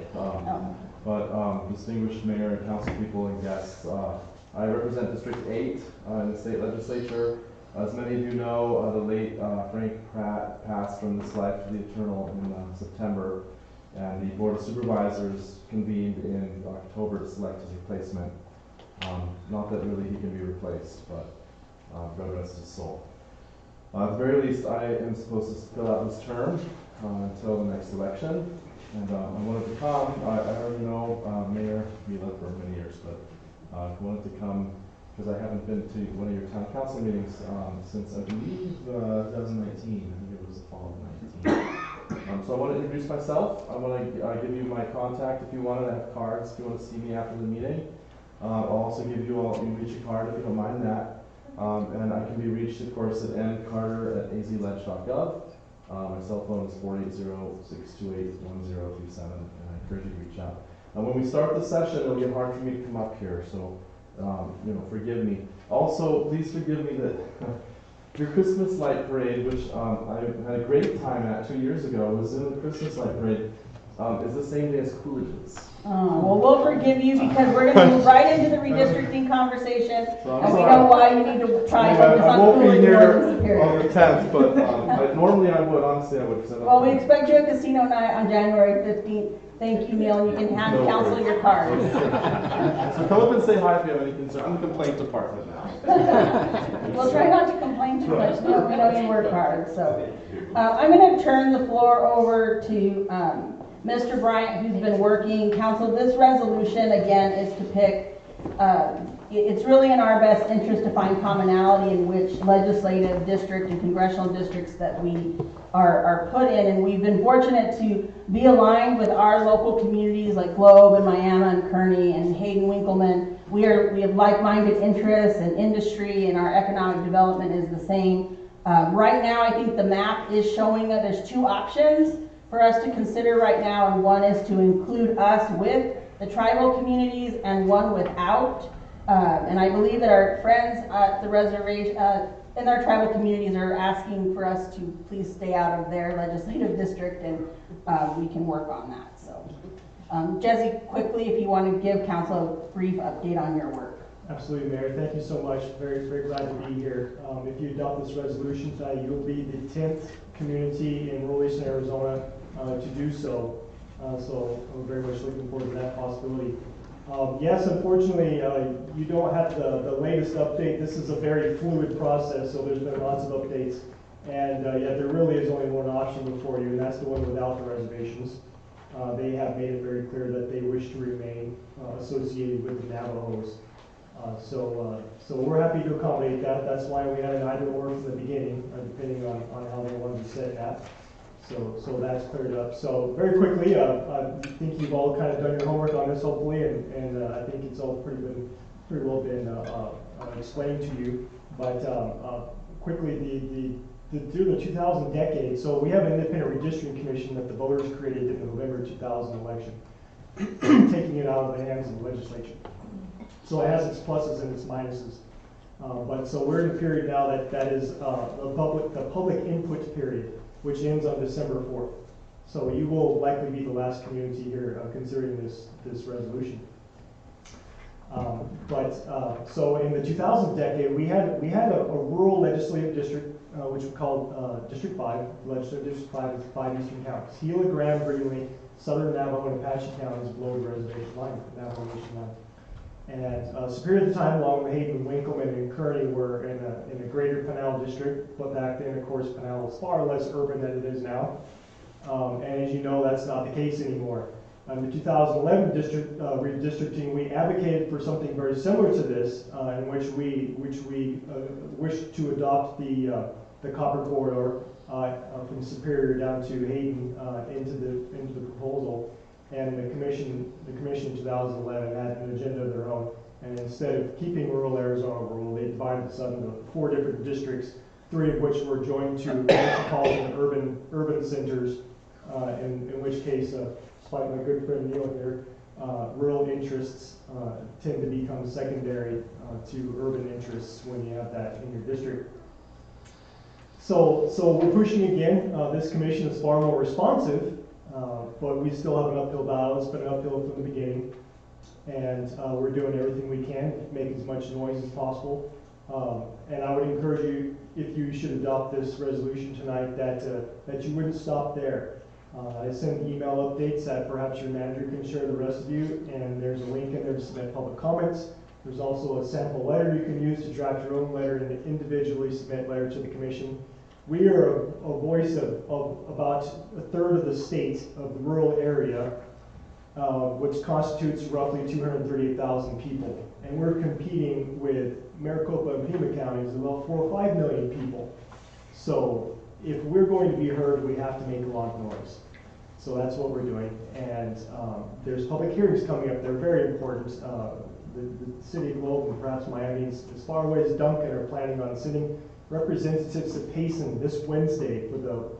But distinguished mayor and council people and guests, I represent District 8 in the state legislature. As many of you know, the late Frank Pratt passed from this life to the eternal in September, and the Board of Supervisors convened in October to select his replacement. Not that really he can be replaced, but God rest his soul. At the very least, I am supposed to fill out this term until the next election. And I wanted to come. I already know Mayor Mila for many years, but I wanted to come because I haven't been to one of your town council meetings since I believe 2019. I think it was the fall of 19. So I want to introduce myself. I want to give you my contact if you want to have cards. If you want to see me after the meeting, I'll also give you all each a card if you don't mind that. And I can be reached, of course, at ncarter@azledge.gov. My cell phone is 480-628-1037, and I encourage you to reach out. When we start the session, it'll get hard for me to come up here, so forgive me. Also, please forgive me that your Christmas light parade, which I had a great time at 2 years ago, was in the Christmas light parade, is the same day as Coolidge's. Well, we'll forgive you because we're going to move right into the redistricting conversation, and we know why you need to try focus on Coolidge more than Superior. On the 10th, but normally I would, honestly I would. Well, we expect you at casino night on January 15th. Thank you, Neil. You can hand council your cards. So come up and say hi if you have any concern. I'm the complaint department now. We'll try not to complain too much. We know you work hard. So I'm going to turn the floor over to Mr. Bryant, who's been working. Council, this resolution, again, is to pick, it's really in our best interest to find commonality in which legislative district and congressional districts that we are put in. And we've been fortunate to be aligned with our local communities like Globe and Miami and Kearney and Hayden Winkleman. We have like-minded interests and industry, and our economic development is the same. Right now, I think the map is showing that there's two options for us to consider right now, and one is to include us with the tribal communities and one without. And I believe that our friends at the reservation, in our tribal communities are asking for us to please stay out of their legislative district, and we can work on that. So, Jesse, quickly, if you want to give council a brief update on your work. Absolutely, Mayor. Thank you so much. Very, very glad to be here. If you adopt this resolution tonight, you'll be the 10th community in rural Eastern Arizona to do so. So I'm very much looking forward to that possibility. Yes, unfortunately, you don't have the latest update. This is a very fluid process, so there's been lots of updates. And yet there really is only one option before you, and that's the one without the reservations. They have made it very clear that they wish to remain associated with the Navajos. So we're happy to accommodate that. That's why we had an either or from the beginning, depending on how they wanted to set that. So that's cleared up. So very quickly, I think you've all kind of done your homework on this, hopefully, and I think it's all pretty been pretty well been explained to you. But quickly, through the 2000 decade, so we have an independent redistricting commission that the voters created in the November 2000 election, taking it out of the hands of the legislature. So it has its pluses and its minuses. But so we're in a period now that is the public input period, which ends on December 4th. So you will likely be the last community here considering this resolution. So in the 2000 decade, we had a rural legislative district, which we called District 5. Legislative District 5 is 5 eastern counties: Gila, Graham, Greeley, Southern Navajo, and Apache counties below the reservation line, the Navajo Nation line. And Superior at the time, along with Hayden, Winkleman, and Kearney, were in a greater Pinal district. But back then, of course, Pinal was far less urban than it is now. And as you know, that's not the case anymore. In the 2011 redistricting, we advocated for something very similar to this, in which we wished to adopt the copper corridor from Superior down to Hayden into the proposal. And the commission in 2011 had an agenda of their own. And instead of keeping rural Arizona rural, they divided this up into 4 different districts, 3 of which were joined to metropolitan urban centers. In which case, despite my good friend Neil here, rural interests tend to become secondary to urban interests when you have that in your district. So we're pushing again. This commission is far more responsive, but we still have an uphill battle. It's been an uphill from the beginning, and we're doing everything we can to make as much noise as possible. And I would encourage you, if you should adopt this resolution tonight, that you wouldn't stop there. I send email updates that perhaps your manager can share the rest of you, and there's a link in there to submit public comments. There's also a sample letter you can use to draft your own letter and individually submit letter to the commission. We are a voice of about a third of the state of the rural area, which constitutes roughly 238,000 people. And we're competing with Maricopa and Pima counties, about 4 or 5 million people. So if we're going to be heard, we have to make a lot of noise. So that's what we're doing. And there's public hearings coming up. They're very important. The city of Globe and perhaps Miami, as far away as Duncan, are planning on sending representatives to Payson this Wednesday for the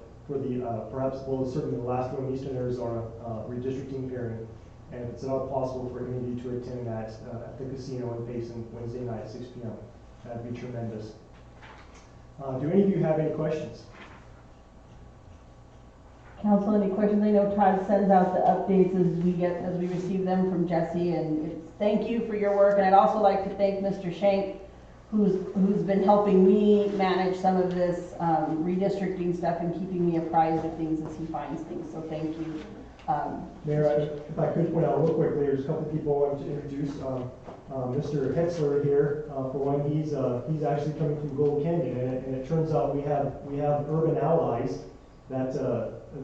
perhaps, well, certainly the last one, Eastern Arizona redistricting hearing. And if it's not possible for any of you to attend that at the casino in Payson Wednesday night at 6 p.m., that'd be tremendous. Do any of you have any questions? Council, any questions? I know Todd sends out the updates as we receive them from Jesse, and thank you for your work. And I'd also like to thank Mr. Shank, who's been helping me manage some of this redistricting stuff and keeping me apprised of things as he finds things. So thank you. Mayor, if I could point out real quickly, there's a couple people I wanted to introduce. Mr. Hetzler here, for one, he's actually coming from Gold Canyon, and it turns out we have urban allies that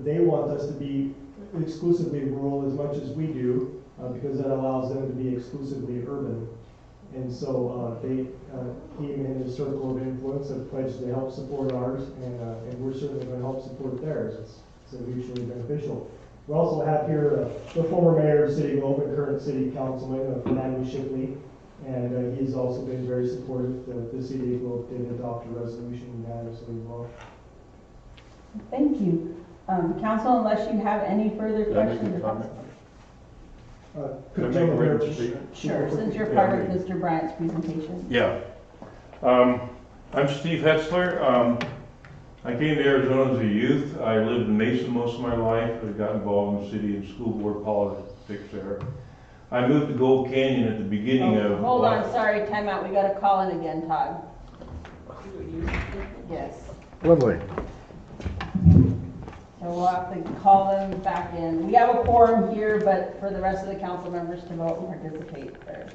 they want us to be exclusively rural as much as we do, because that allows them to be exclusively urban. And so he and his circle of influence have pledged to help support ours, and we're certainly going to help support theirs. It's mutually beneficial. We also have here the former mayor of the city of Globe and current city councilman, Fernando Shipley, and he's also been very supportive. The city of Globe did adopt a resolution unanimously as well. Thank you. Council, unless you have any further questions. Can I make a written statement? Sure, since you're part of Mr. Bryant's presentation. Yeah. I'm Steve Hetzler. I came to Arizona as a youth. I lived in Mesa most of my life. I got involved in city and school board politics there. I moved to Gold Canyon at the beginning of... Hold on, sorry, time out. We got to call in again, Todd. Yes. Lovely. So we'll have to call them back in. We have a quorum here, but for the rest of the council members to vote and participate there.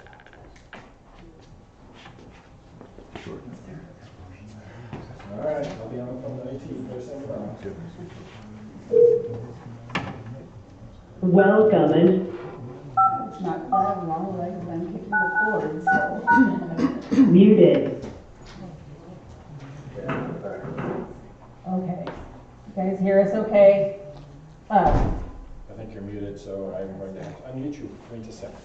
All right, I'll be on the phone at 18. There's something wrong. Welcome and It's not that long, like I'm kicking the cord, so. muted. Okay. You guys hear us okay? I think you're muted, so I'm going to unmute you. Wait a second.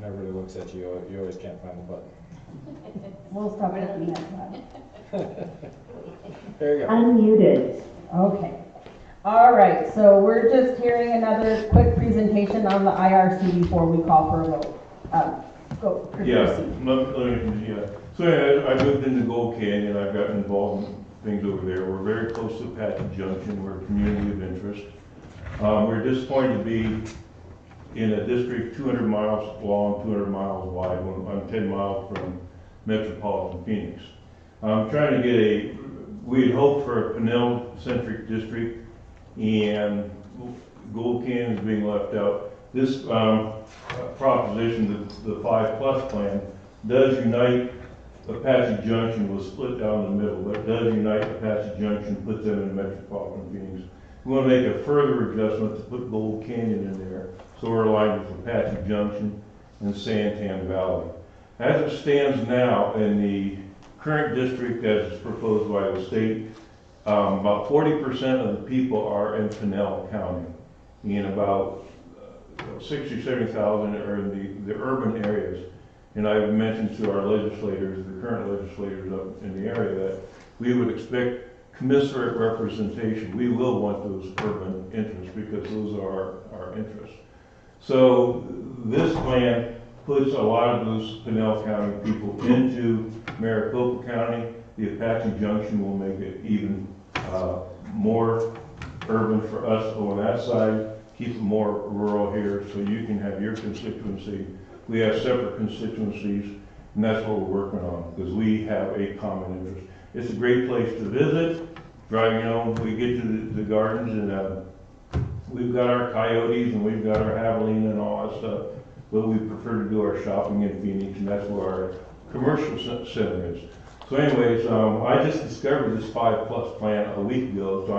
Whenever he looks at you, you always can't find the button. We'll stop looking at that. There you go. Unmuted. Okay. All right, so we're just hearing another quick presentation on the IRC before we call for a vote. Go, Yeah, proceed. yeah. So anyway, I moved into Gold Canyon. I've gotten involved in things over there. We're very close to Apache Junction. We're a community of interest. We're disappointed to be in a district 200 miles long, 200 miles wide. I'm 10 miles from metropolitan Phoenix. I'm trying to get we had hoped for a Pinell-centric district, and Gold Canyon is being left out. This proposition, the 5+ plan, does unite Apache Junction, was split down the middle, but it does unite Apache Junction, put them in metropolitan Phoenix. We want to make a further adjustment to put Gold Canyon in there, so we're aligned with Apache Junction and Santan Valley. As it stands now in the current district as it's proposed by the state, about 40% of the people are in Pinell County, and about 60,000 or 70,000 are in the urban areas. And I've mentioned to our legislators, the current legislators up in the area, that we would expect commensurate representation. We will want those urban interests because those are our interests. So this plan puts a lot of those Pinell County people into Maricopa County. The Apache Junction will make it even more urban for us on that side, keep it more rural here so you can have your constituency. We have separate constituencies, and that's what we're working on because we have a common interest. It's a great place to visit. Driving home, we get to the gardens, and we've got our coyotes and we've got our javelina and all that stuff. But we prefer to do our shopping in Phoenix, and that's where our commercial center is. So anyways, I just discovered this 5+ plan a week ago, so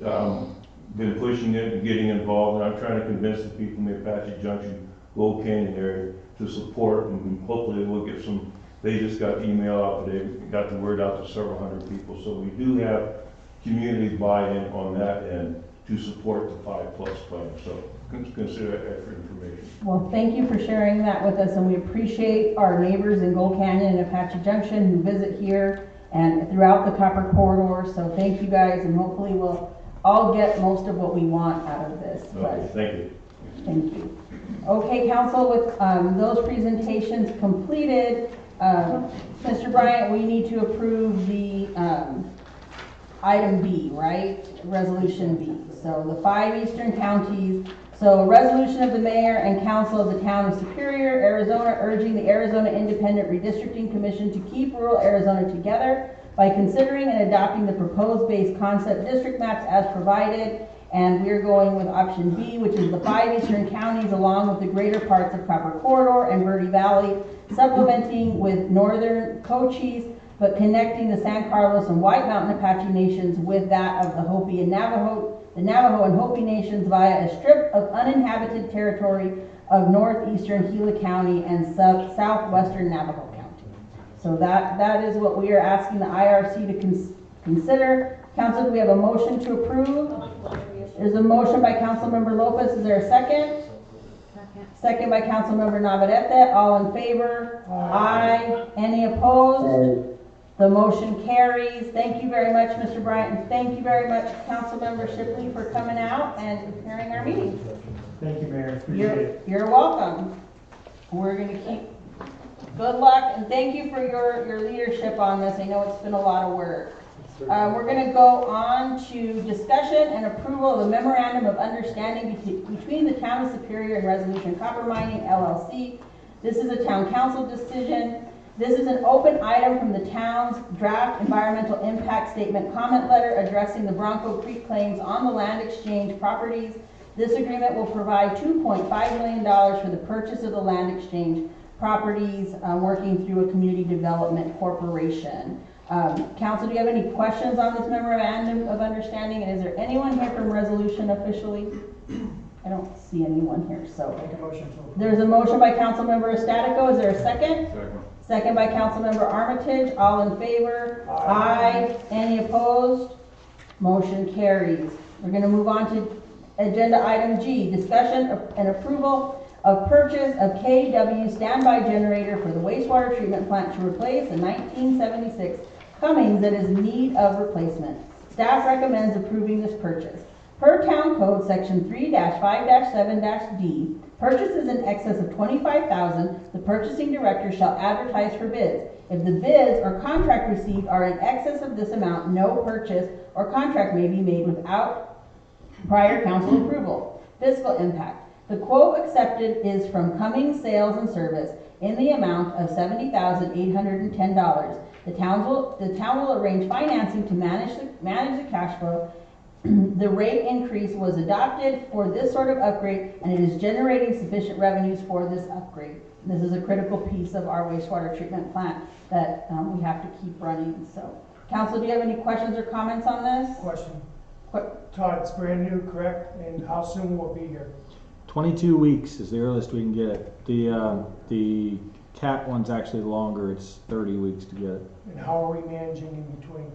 I'm been pushing it and getting involved, and I'm trying to convince the people in the Apache Junction, Gold Canyon area to support, and hopefully we'll get some. They just got the email out today, got the word out to several hundred people, so we do have community buy-in on that end to support the 5+ plan. So consider that for information. Well, thank you for sharing that with us, and we appreciate our neighbors in Gold Canyon and Apache Junction who visit here and throughout the Copper Corridor. So thank you guys, and hopefully we'll all get most of what we want out of this. Okay, thank you. Thank you. Okay, council, with those presentations completed, Mr. Bryant, we need to approve the item B, right? Resolution B. So the 5 eastern counties. So a resolution of the mayor and council of the town of Superior, Arizona, urging the Arizona Independent Redistricting Commission to keep rural Arizona together by considering and adopting the proposed base concept district maps as provided. And we're going with option B, which is the 5 eastern counties along with the greater parts of Copper Corridor and Verde Valley, supplementing with northern Cochise, but connecting the San Carlos and White Mountain Apache nations with that of the Hopi and Navajo, the Navajo and Hopi nations via a strip of uninhabited territory of northeastern Gila County and southwestern Navajo County. So that is what we are asking the IRC to consider. Council, do we have a motion to approve? There's a motion by Councilmember Lopez. Is there a second? Second by Councilmember Navarrete. All in favor? Aye. Any opposed? The motion carries. Thank you very much, Mr. Bryant, and thank you very much, Councilmember Shipley, for coming out and preparing our meeting. Thank you, Mayor. Appreciate it. You're welcome. We're going to keep good luck, and thank you for your leadership on this. I know it's been a lot of work. We're going to go on to discussion and approval of a memorandum of understanding between the Town of Superior and Resolution Copper Mining, LLC. This is a town council decision. This is an open item from the town's draft environmental impact statement comment letter addressing the Bronco Creek claims on the land exchange properties. This agreement will provide $2.5 million for the purchase of the land exchange properties, working through a community development corporation. Council, do you have any questions on this memorandum of understanding? And is there anyone here from resolution officially? I don't see anyone here, so. There's a motion by Councilmember Estatico. Is there a second? Second. Second by Councilmember Armitage. All in favor? Aye. Any opposed? Motion carries. We're going to move on to agenda item G, discussion and approval of purchase of KW standby generator for the wastewater treatment plant to replace a 1976 Cummins that is in need of replacement. Staff recommends approving this purchase. Per Town Code Section 3-5-7-D, purchases in excess of $25,000, the purchasing director shall advertise for bids. If the bids or contract received are in excess of this amount, no purchase or contract may be made without prior council approval. Fiscal Impact. The quote accepted is from Cummings Sales and Service in the amount of $70,810. The town will arrange financing to manage the cash flow. The rate increase was adopted for this sort of upgrade, and it is generating sufficient revenues for this upgrade. This is a critical piece of our wastewater treatment plant that we have to keep running. So, council, do you have any questions or comments on this? Question. Todd, it's brand new, correct? And how soon will it be here? 22 weeks is the earliest we can get it. The cat one's actually longer. It's 30 weeks to get it. And how are we managing in between?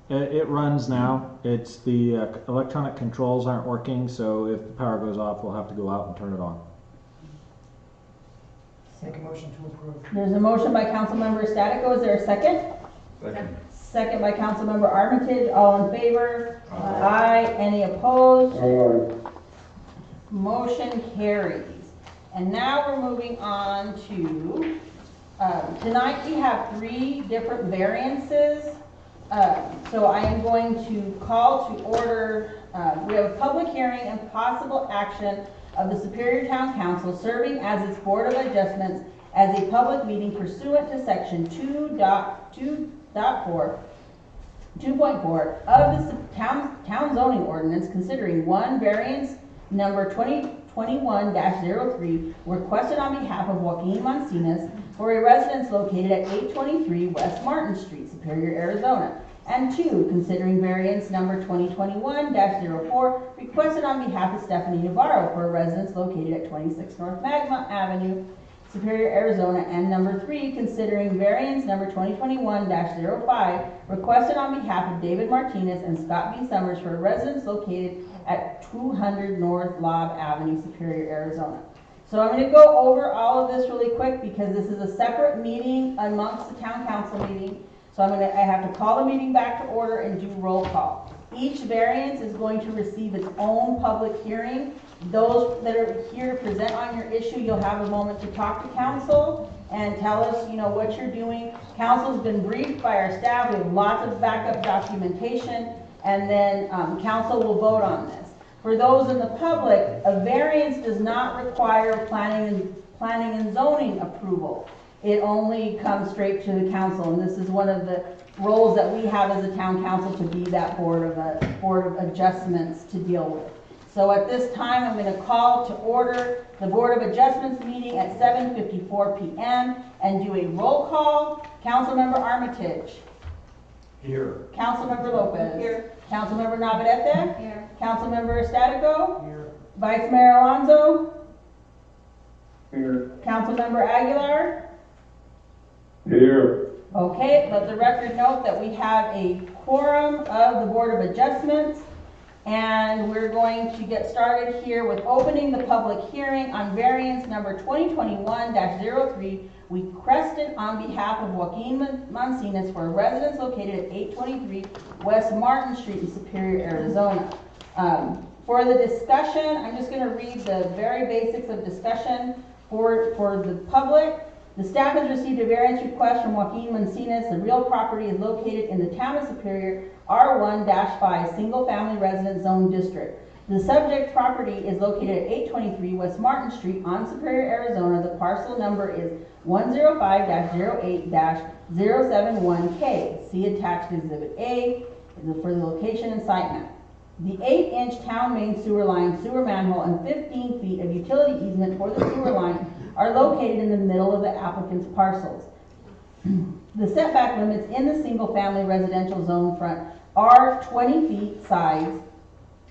It runs now. It's the electronic controls aren't working, so if the power goes off, we'll have to go out and turn it on. Make a motion to approve. There's a motion by Councilmember Statico. Is there a second? Second. Second by Councilmember Armitage. All in favor? Aye. Any opposed? Aye. Motion carries. And now we're moving on to, tonight we have 3 different variances. So I am going to call to order, we have a public hearing and possible action of the Superior Town Council serving as its Board of Adjustments as a public meeting pursuant to Section 2.4 of the town zoning ordinance, considering 1 variance number 2021-03 requested on behalf of Joaquin Mancinas for a residence located at 823 West Martin Street, Superior, Arizona. And 2, considering variance number 2021-04 requested on behalf of Stephanie Navarro for a residence located at 26 North Magma Avenue, Superior, Arizona. And number 3, considering variance number 2021-05 requested on behalf of David Martinez and Scott B. Summers for a residence located at 200 North Lob Avenue, Superior, Arizona. So I'm going to go over all of this really quick because this is a separate meeting amongst the town council meeting. So I have to call the meeting back to order and do roll call. Each variance is going to receive its own public hearing. Those that are here to present on your issue, you'll have a moment to talk to council and tell us, what you're doing. Council's been briefed by our staff. We have lots of backup documentation, and then council will vote on this. For those in the public, a variance does not require planning and zoning approval. It only comes straight to the council, and this is one of the roles that we have as a town council, to be that board of adjustments to deal with. So at this time, I'm going to call to order the Board of Adjustments meeting at 7:54 p.m. and do a roll call. Councilmember Armitage. Here. Councilmember Lopez. Here. Councilmember Navarrete. Here. Councilmember Statico. Here. Vice Mayor Alonso. Here. Councilmember Aguilar. Here. Okay, let the record note that we have a quorum of the Board of Adjustments, and we're going to get started here with opening the public hearing on variance number 2021-03 requested on behalf of Joaquin Mancinas for a residence located at 823 West Martin Street in Superior, Arizona. For the discussion, I'm just going to read the very basics of discussion for the public. The staff has received a variance request from Joaquin Mancinas. The real property is located in the town of Superior, R1-5, Single Family Residence Zone District. The subject property is located at 823 West Martin Street on Superior, Arizona. The parcel number is 105-08-071K. See attached Exhibit A for the location and site map. The 8-inch town main sewer line, sewer manhole, and 15 feet of utility easement for the sewer line are located in the middle of the applicant's parcels. The setback limits in the single-family residential zone front are 20 feet, sides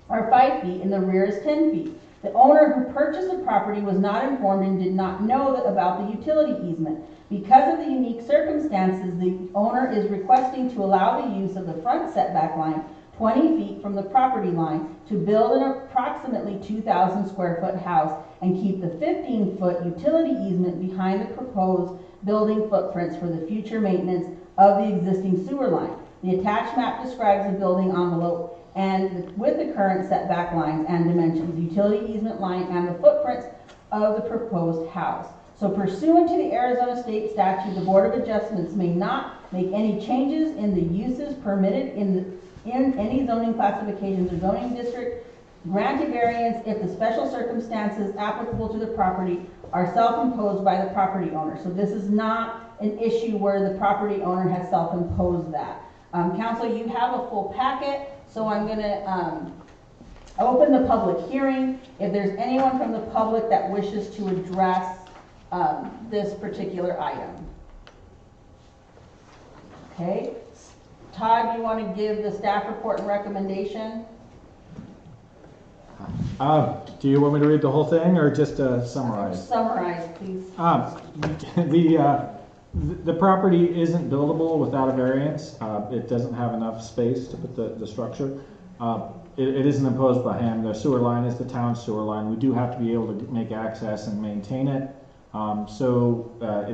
are 5 feet, and the rear is 10 feet. The owner who purchased the property was not informed and did not know about the utility easement. Because of the unique circumstances, the owner is requesting to allow the use of the front setback line 20 feet from the property line to build an approximately 2,000 square foot house and keep the 15-foot utility easement behind the proposed building footprints for the future maintenance of the existing sewer line. The attached map describes the building envelope and with the current setback lines and dimensions, utility easement line, and the footprints of the proposed house. So pursuant to the Arizona State statute, the Board of Adjustments may not make any changes in the uses permitted in any zoning classifications or zoning district, grant a variance if the special circumstances applicable to the property are self-imposed by the property owner. So this is not an issue where the property owner has self-imposed that. Council, you have a full packet, so I'm going to open the public hearing. If there's anyone from the public that wishes to address this particular item. Okay. Todd, you want to give the staff report and recommendation? Do you want me to read the whole thing or just summarize? Summarize, please. The property isn't buildable without a variance. It doesn't have enough space to put the structure. It isn't imposed by him. The sewer line is the town sewer line. We do have to be able to make access and maintain it.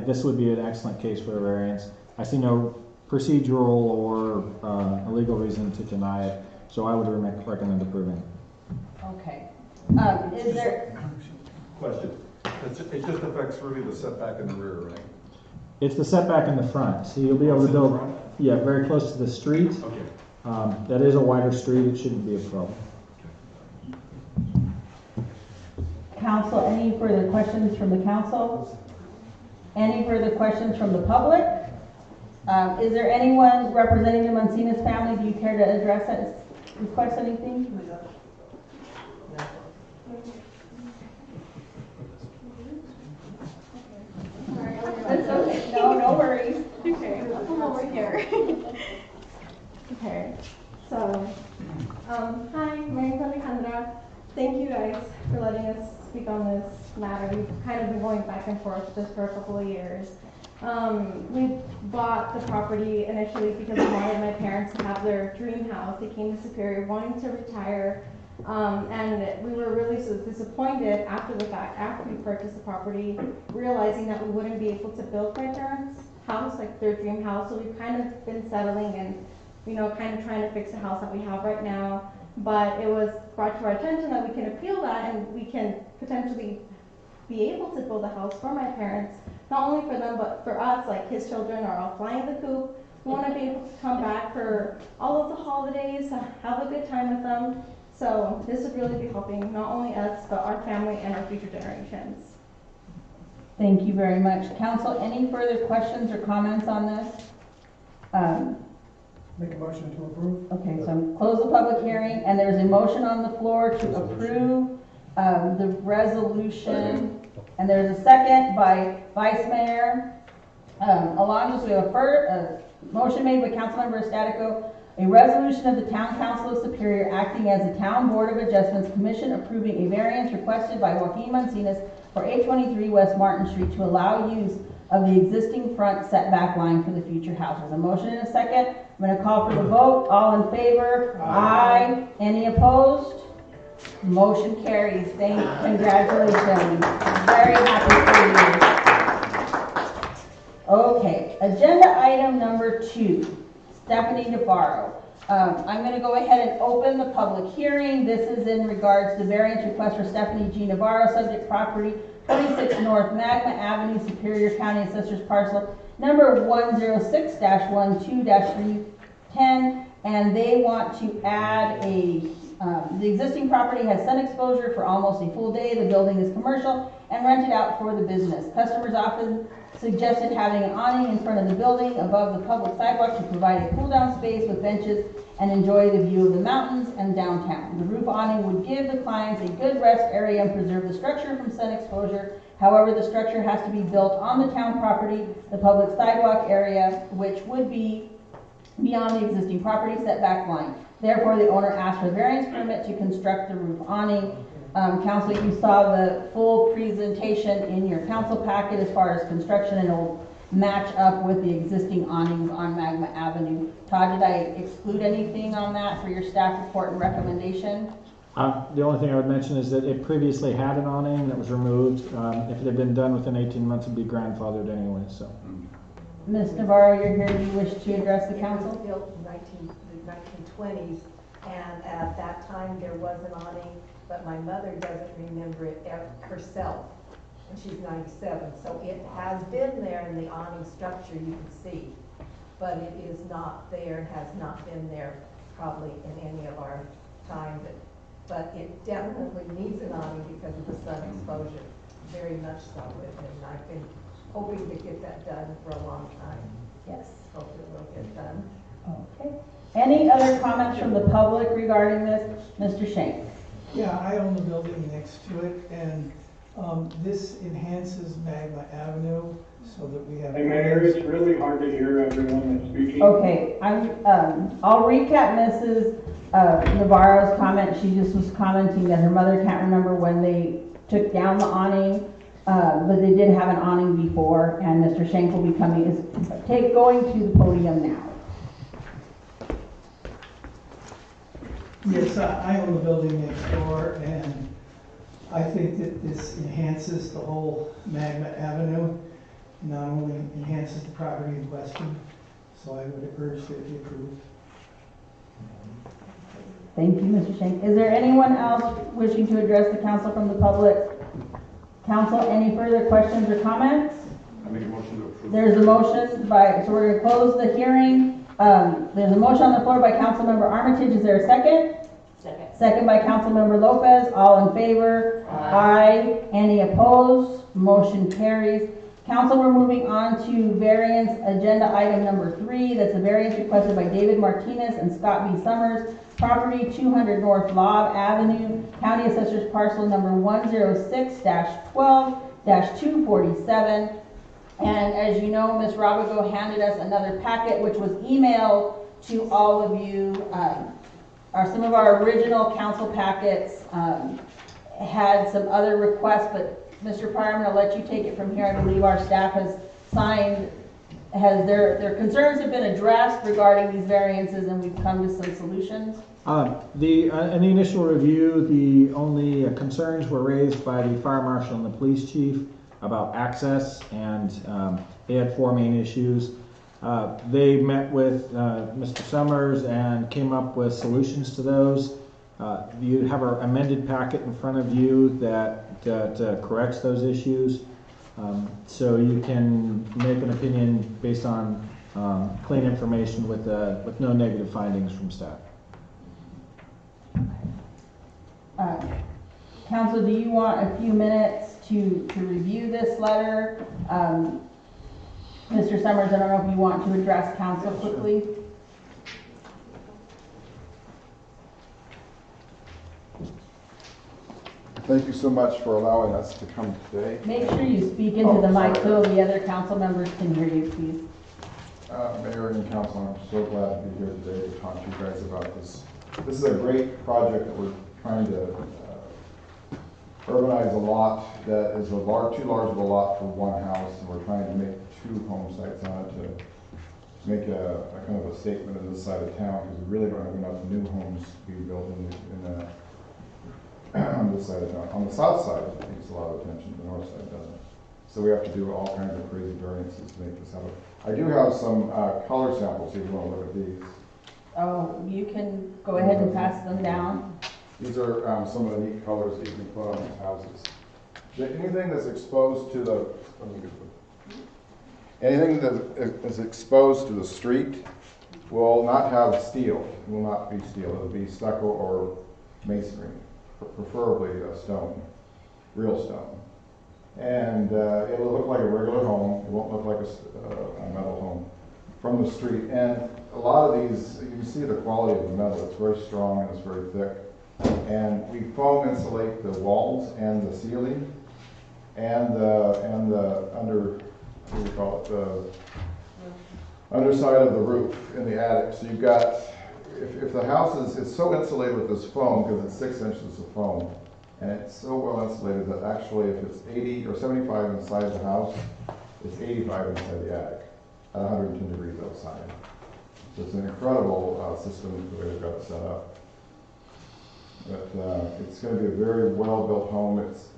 This would be an excellent case for a variance. I see no procedural or a legal reason to deny it, so I would recommend approving. Okay. Is there... Question. It just affects really the setback in the rear, right? It's the setback in the front, so you'll be able to build, yeah, very close to the street. Okay. That is a wider street. It shouldn't be a problem. Council, any further questions from the council? Any further questions from the public? Is there anyone representing the Mancinas family? Do you care to address that? Request anything? That's okay. No worries. Okay, I'll come over here. Okay, so, hi, my name's Alejandra. Thank you guys for letting us speak on this matter. We've kind of been going back and forth just for a couple of years. We bought the property initially because we wanted my parents to have their dream house. They came to Superior wanting to retire, and we were really so disappointed after the fact, after we purchased the property, realizing that we wouldn't be able to build my parents' house, like their dream house. So we've kind of been settling and, you know, kind of trying to fix the house that we have right now. But it was brought to our attention that we can appeal that and we can potentially be able to build a house for my parents, not only for them, but for us. Like, his children are all flying the coop. We want to be able to come back for all of the holidays, have a good time with them. So this would really be helping not only us, but our family and our future generations. Thank you very much. Council, any further questions or comments on this? Make a motion to approve. Okay, so I'm close the public hearing, and there's a motion on the floor to approve the resolution, and there's a second by Vice Mayor Alonso. We have a motion made by Councilmember Estatico, a resolution of the Town Council of Superior acting as the Town Board of Adjustments Commission approving a variance requested by Joaquin Mancinas for 823 West Martin Street to allow use of the existing front setback line for the future house. There's a motion and a second. I'm going to call for the vote. All in favor? Aye. Any opposed? Motion carries. Congratulations. Very happy for you. Okay, agenda item number 2, Stephanie Navarro. I'm going to go ahead and open the public hearing. This is in regards to variance request for Stephanie G. Navarro, subject property 26 North Magna Avenue, Superior County Assessor's Parcel number 106-12-310, and they want to add the existing property has sun exposure for almost a full day. The building is commercial and rented out for the business. Customers often suggested having an awning in front of the building above the public sidewalk to provide a cool-down space with benches and enjoy the view of the mountains and downtown. The roof awning would give the clients a good rest area and preserve the structure from sun exposure. However, the structure has to be built on the town property, the public sidewalk area, which would be beyond the existing property setback line. Therefore, the owner asked for a variance permit to construct the roof awning. Council, you saw the full presentation in your council packet as far as construction, and match up with the existing awnings on Magma Avenue. Todd, did I exclude anything on that for your staff report and recommendation? The only thing I would mention is that it previously had an awning that was removed. If it had been done within 18 months, it'd be grandfathered anyway, so. Ms. Navarro, you're here. Do you wish to address the council? It was built in the 1920s, and at that time there was an awning, but my mother doesn't remember it herself, and she's 97. So it has been there in the awning structure, you can see, but it is not there and has not been there probably in any of our time. But it definitely needs an awning because of the sun exposure, very much so. And I've been hoping to get that done for a long time. Yes. Hope it will get done. Okay. Any other comments from the public regarding this? Mr. Shank. Yeah, I own the building next to it, and this enhances Magma Avenue so that we have. Hey, Mayor, it's really hard to hear everyone that's speaking. Okay, I'll recap Mrs. Navarro's comment. She just was commenting that her mother can't remember when they took down the awning, but they did have an awning before, and Mr. Shank will be going to the podium now. Yes, I own the building next door, and I think that this enhances the whole Magma Avenue. Not only enhances the property in question, so I would urge that it be approved. Thank you, Mr. Shank. Is there anyone else wishing to address the council from the public? Council, any further questions or comments? I make a motion to approve. There's a motion so we're going to close the hearing. There's a motion on the floor by Councilmember Armitage. Is there a second? Second. Second by Councilmember Lopez. All in favor? Aye. Any opposed? Motion carries. Council, we're moving on to variance agenda item number 3. That's a variance requested by David Martinez and Scott B. Summers. Property 200 North Lob Avenue, County Assessor's Parcel number 106-12-247. And as you know, Ms. Robigo handed us another packet which was emailed to all of you. Some of our original council packets had some other requests, but Mr. Pryor, I'm going to let you take it from here. I believe our staff has their concerns have been addressed regarding these variances, and we've come to some solutions. In the initial review, the only concerns were raised by the fire marshal and the police chief about access, and they had 4 main issues. They met with Mr. Summers and came up with solutions to those. You have our amended packet in front of you that corrects those issues. So you can make an opinion based on clean information with no negative findings from staff. Council, do you want a few minutes to review this letter? Mr. Summers, I don't know if you want to address council quickly. Thank you so much for allowing us to come today. Make sure you speak into the mic so the other council members can hear you, please. Mayor and council, I'm so glad to be here today to talk to you guys about this. This is a great project that we're trying to urbanize a lot that is too large of a lot for one house, and we're trying to make 2 home sites on it to make a kind of a statement in this side of town, because we really don't have enough new homes being built on this side of town. On the south side, it takes a lot of attention. The north side doesn't. So we have to do all kinds of crazy variances to make this happen. I do have some color samples if you want to look at these. Oh, you can go ahead and pass them down. These are some of the neat colors that you can put on these houses. Anything that's exposed to the street will not have steel. It will not be steel. It will be stucco or masonry, preferably stone, real stone. And it will look like a regular home. It won't look like a metal home from the street. And a lot of these, you can see the quality of the metal. It's very strong and it's very thick. And we foam insulate the walls and the ceiling and the underside of the roof in the attic. So you've got, if the house is so insulated with this foam, because it's 6 inches of foam, and it's so well insulated that actually if it's 80 or 75 inside the house, It's 85 inside the attic at 110 degrees outside. So it's an incredible system the way they've got it set up. But it's going to be a very well-built home. It's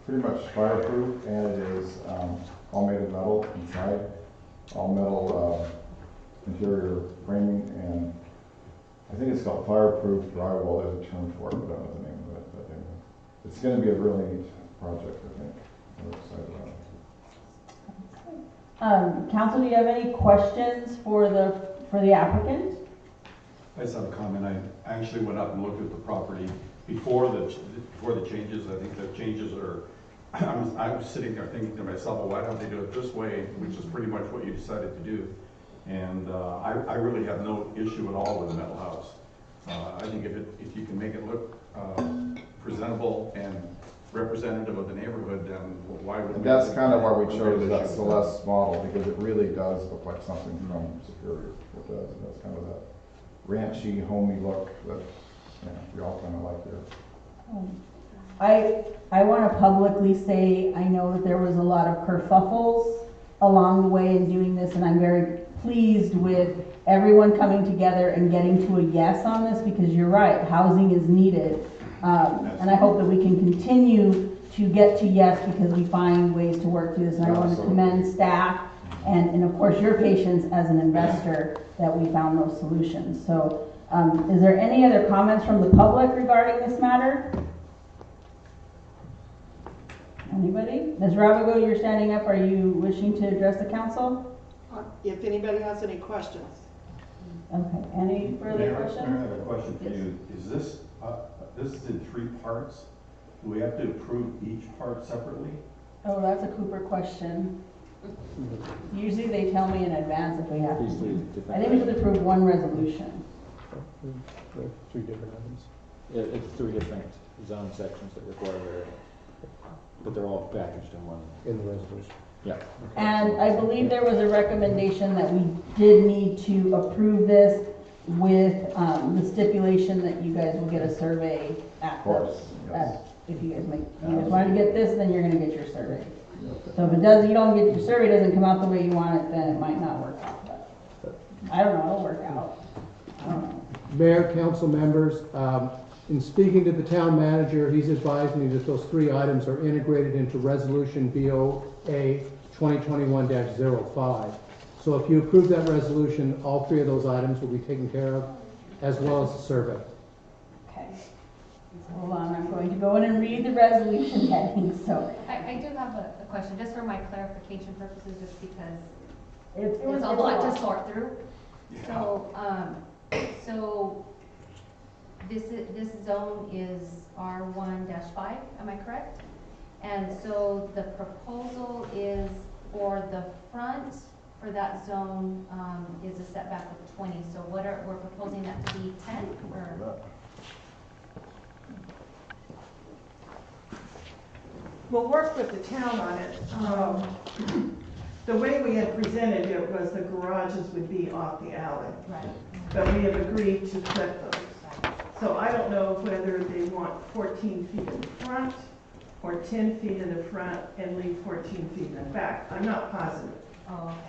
pretty much fireproof, and it is all made of metal inside, all metal interior framing, and I think it's called fireproof drywall. There's a term for it, but I don't know the name of it. But anyway, it's going to be a really neat project, I think. I'm excited about it. Council, do you have any questions for the applicant? I just have a comment. I actually went up and looked at the property before the changes. I think the changes are, I was sitting there thinking to myself, well, why don't they do it this way, which is pretty much what you decided to do. And I really have no issue at all with the metal house. I think if you can make it look presentable and representative of the neighborhood, then why would? And that's kind of why we chose that Celeste model, because it really does look like something from Superior. It does. It does kind of that ranchy, homey look that we all kind of like here. I want to publicly say I know that there was a lot of kerfuffles along the way in doing this, and I'm very pleased with everyone coming together and getting to a yes on this, because you're right, housing is needed. And I hope that we can continue to get to yes, because we find ways to work through this. And I want to commend staff and of course your patience as an investor that we found those solutions. So is there any other comments from the public regarding this matter? Anybody? Ms. Rabago, you're standing up. Are you wishing to address the council? If anybody has any questions. Okay, any further questions? Mayor, I have a question for you. Is this, this is in 3 parts? Do we have to approve each part separately? Oh, that's a Cooper question. Usually they tell me in advance if we have to. I think we should approve one resolution. 3 different items. It's 3 different zone sections that require variance, but they're all packaged in one. In the resolution. Yeah. And I believe there was a recommendation that we did need to approve this with the stipulation that you guys will get a survey at course, yes. If you guys want to get this, then you're going to get your survey. So if it does, you don't get your survey, doesn't come out the way you want it, then it might not work out. But I don't know, it'll work out. I don't know. Mayor, council members, in speaking to the town manager, he's advised me that those 3 items are integrated into Resolution BOA 2021-05. So if you approve that resolution, all 3 of those items will be taken care of, as well as the survey. Okay. Hold on, I'm going to go in and read the resolution heading. So I do have a question, just for my clarification purposes, just because it's a lot to sort through. Yeah. So this zone is R1-5, am I correct? And so the proposal is for the front for that zone is a setback of 20. So we're proposing that to be 10 or? We'll work with the town on it. The way we had presented it was the garages would be off the alley. Right. But we have agreed to flip those. So I don't know whether they want 14 feet in the front or 10 feet in the front and leave 14 feet in the back. I'm not positive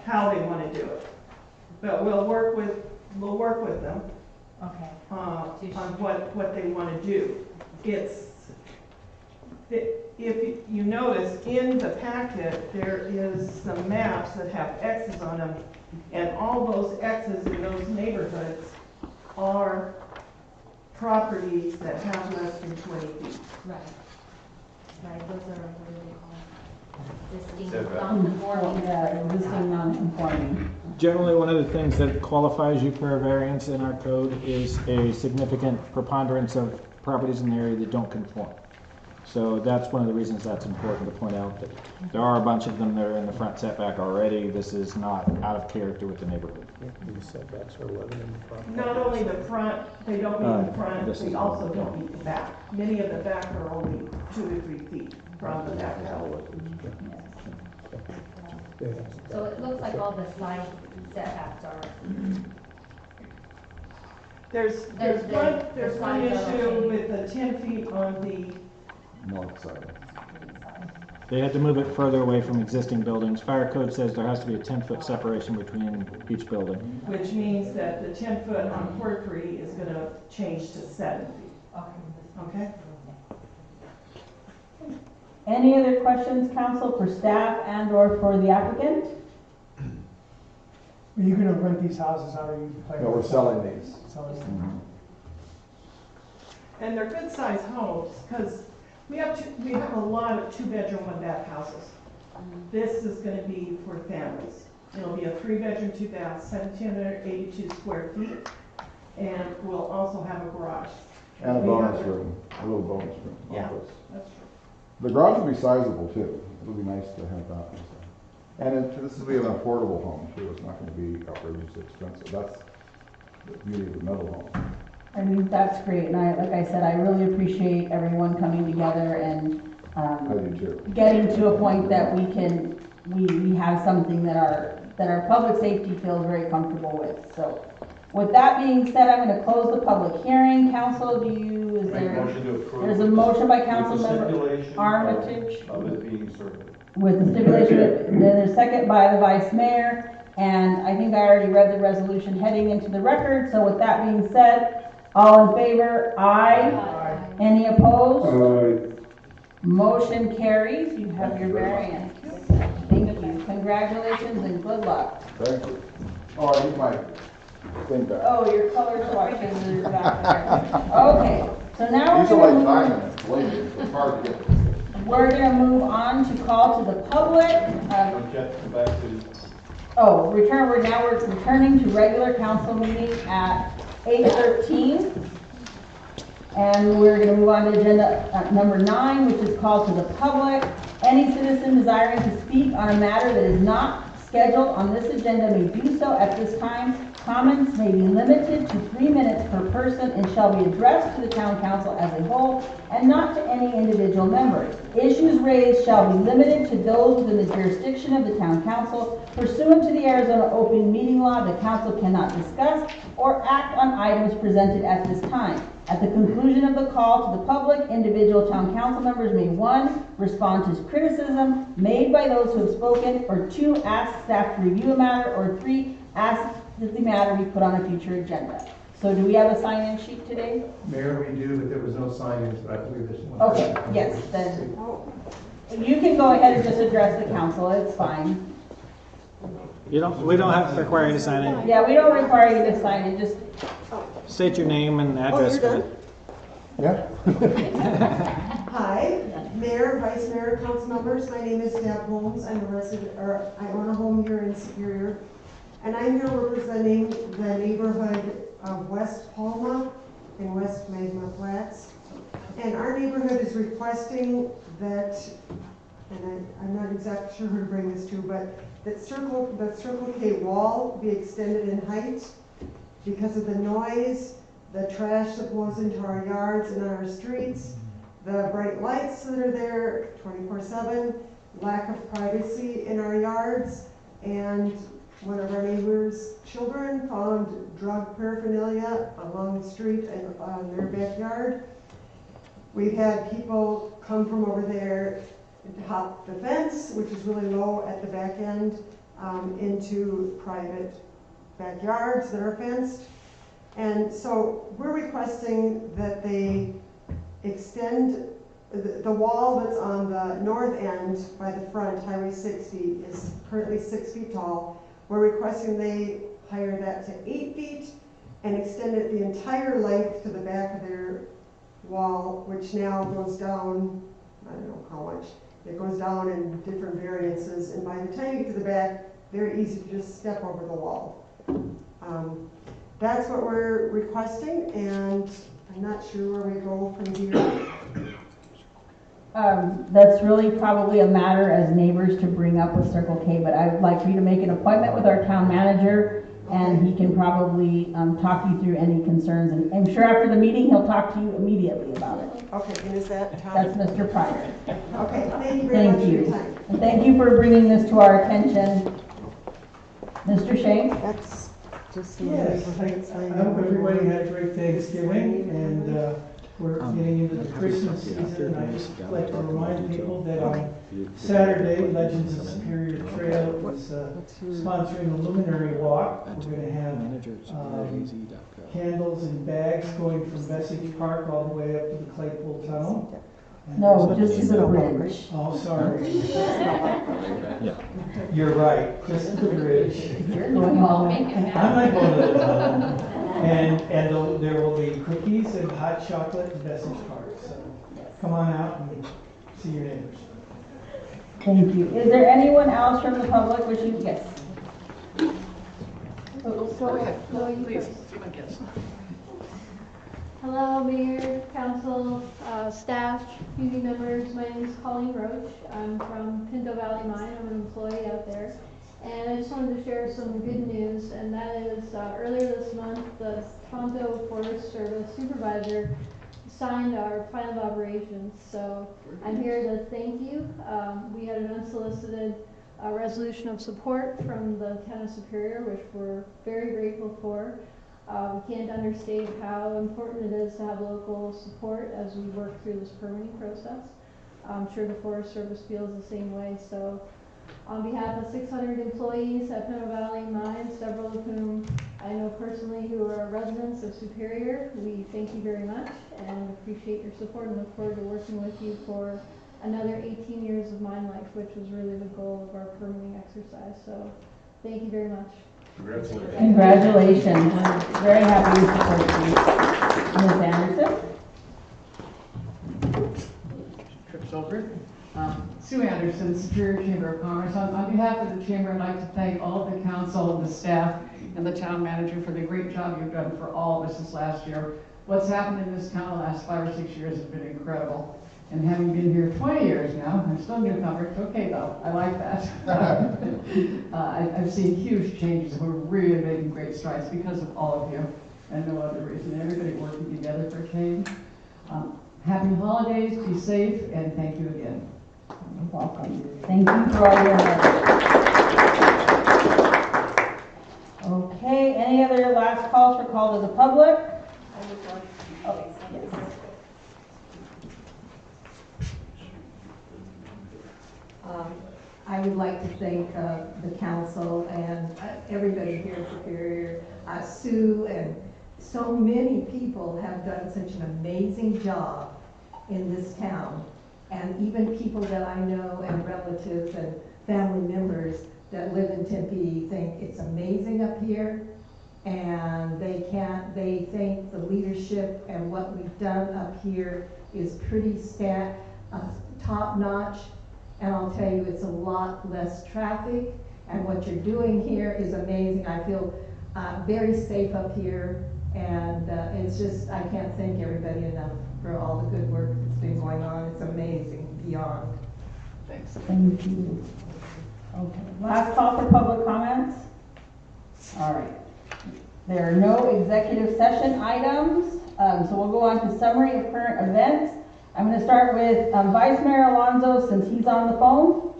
how they want to do it. But we'll work with them on what they want to do. If you notice in the packet, there is some maps that have X's on them, and all those X's in those neighborhoods are properties that have less than 20 feet. Right. Right, those are what do they call it? Existing non-conforming. Yeah, existing non-conforming. Generally, one of the things that qualifies you for a variance in our code is a significant preponderance of properties in the area that don't conform. So that's one of the reasons that's important to point out, that there are a bunch of them that are in the front setback already. This is not out of character with the neighborhood. These setbacks are 11 in the front. Not only the front, they don't meet the front, they also don't meet the back. Many of the back are only 2 to 3 feet from the back alley. So it looks like all the side setbacks are. There's one issue with the 10 feet on the north side. They had to move it further away from existing buildings. Fire code says there has to be a 10-foot separation between each building. Which means that the 10-foot on Porphyry is gonna change to 7 feet. Okay? Any other questions, council, for staff and or for the applicant? Are you gonna rent these houses, how are you planning? No, we're selling these. Selling them? Mhm. And they're good sized homes, because we have a lot of 2-bedroom, 1-bath houses. This is gonna be for families. It'll be a 3-bedroom, 2-bath, 1,782 square feet, and we'll also have a garage. And a We bonus have room, a little bonus room. Yeah, office. that's true. The garage will be sizable too. It'll be nice to have that. And this will be an affordable home too. It's not going to be outrageously expensive. That's the beauty of the middle home. I mean, that's great, and like I said, I really appreciate everyone coming together and, I do too. getting to a point that we have something that our public safety feels very comfortable with, so. With that being said, I'm gonna close the public hearing. Council, is Make a there? motion to approve. There's a motion by With the Councilmember stipulation Armitage. Of it being served. With the stipulation, then there's a second by the Vice Mayor, and I think I already read the resolution heading into the record, so with that being said, all in favor, aye. Aye. Any opposed? Aye. Motion carries. You have your variance. Thank you. Congratulations and good luck. Thank you. Oh, I need my thing back. Oh, your color swatches are back there. Okay, so now These are like diamonds, believe me. It's hard to get. we're gonna move on to call to the public. Come back to. We're returning to regular council meeting at 8:13. And we're gonna move on to agenda number 9, which is call to the public. Any citizen desiring to speak on a matter that is not scheduled on this agenda may do so at this time. Comments may be limited to 3 minutes per person and shall be addressed to the town council as a whole and not to any individual members. Issues raised shall be limited to those within the jurisdiction of the town council. Pursuant to the Arizona open meeting law, the council cannot discuss or act on items presented at this time. At the conclusion of the call to the public, individual town council members may 1, respond to criticism made by those who have spoken, or 2, ask staff to review a matter, or 3, ask that the matter be put on a future agenda. So do we have a sign-in sheet today? Mayor, we do, but there was no sign-ins, but I believe there's one. Okay, yes, then you can go ahead and just address the council, it's fine. We don't have to require you to sign in. Yeah, we don't require you to sign it, just. State your name and address. Yeah. Hi, Mayor, Vice Mayor, council members. My name is Deb Holmes. I'm a resident, or I own a home here in Superior. And I'm here representing the neighborhood of West Palma and West Magma Flats. And our neighborhood is requesting that, and I'm not exactly sure who to bring this to, but that Circle K wall be extended in height because of the noise, the trash that blows into our yards and on our streets, the bright lights that are there 24/7, lack of privacy in our yards, and one of our neighbors' children found drug paraphernalia along the street and on their backyard. We've had people come from over there to hop the fence, which is really low at the back end, into private backyards that are fenced. And so we're requesting that they extend the wall that's on the north end by the front, Highway 60, is currently 6 feet tall. We're requesting they higher that to 8 feet and extend it the entire length to the back of their wall, which now goes down, I don't know how much, it goes down in different variances, and by the time you get to the back, very easy to just step over the wall. That's what we're requesting, and I'm not sure where we go from here. That's really probably a matter as neighbors to bring up with Circle K, but I would like for you to make an appointment with our town manager, and he can probably talk you through any concerns, and I'm sure after the meeting, he'll talk to you immediately about it. Okay, and is that Tom? That's Mr. Pryor. Okay, thank you very much for your time. And thank you for bringing this to our attention. Mr. Shank? That's just Yes, I hope everybody had a great Thanksgiving, and we're getting into the Christmas season, and I just like to remind people that on Saturday, Legends of Superior Trail is sponsoring a luminary walk. We're gonna have candles and bags going from Vesage Park all the way up to the Claypool Tunnel. And No, just to the bridge. Oh, sorry. You're right, just to the bridge. You're going all I'm not going to the tunnel. And there will be cookies and hot chocolate in Vesage Park. So come on out and see your neighbors. Thank you. Is there anyone else from the public wishing? Yes. Go ahead. No, you Please, first. see my guest. Hello, Mayor, Council, staff, community members. My name is Colleen Roach. I'm from Pinto Valley Mine. I'm an employee out there. And I just wanted to share some good news, and that is earlier this month, the Toronto Forest Service supervisor signed our plan of operations. So I'm here to thank you. We had an unsolicited resolution of support from the town of Superior, which we're very grateful for. We can't understate how important it is to have local support as we work through this permitting process. I'm sure the Forest Service feels the same way. So on behalf of 600 employees at Pinto Valley Mine, several of whom I know personally who are residents of Superior, we thank you very much and appreciate your support and look forward to working with you for another 18 years of mine life, which was really the goal of our permitting exercise. So thank you very much. Congratulations. Congratulations. I'm very happy to support you. Ms. Anderson? Trips over. Sue Anderson, Superior Chamber of Commerce. On behalf of the Chamber, I'd like to thank all of the council, the staff, and the town manager for the great job you've done for all of us this last year. What's happened in this town the last 5 or 6 years has been incredible. And having been here 20 years now, I'm still a newcomer. It's okay though, I like that. I've seen huge changes, and we're really making great strides because of all of you, and no other reason. Everybody working together for change. Happy holidays, be safe, and thank you again. You're welcome. Thank you for all your work. Okay, any other last calls for call to the public? Oh, yes. I would like to thank the council and everybody here at Superior, Sue, and so many people have done such an amazing job in this town. And even people that I know and relatives and family members that live in Tempe think it's amazing up here. And they think the leadership and what we've done up here is pretty top notch. And I'll tell you, it's a lot less traffic, and what you're doing here is amazing. I feel very safe up here, and it's just, I can't thank everybody enough for all the good work that's been going on. It's amazing, beyond. Thanks. Thank you. Okay, last call for public comments. All right. There are no executive session items, so we'll go on to summary of current events. I'm going to start with Vice Mayor Alonso, since he's on the phone.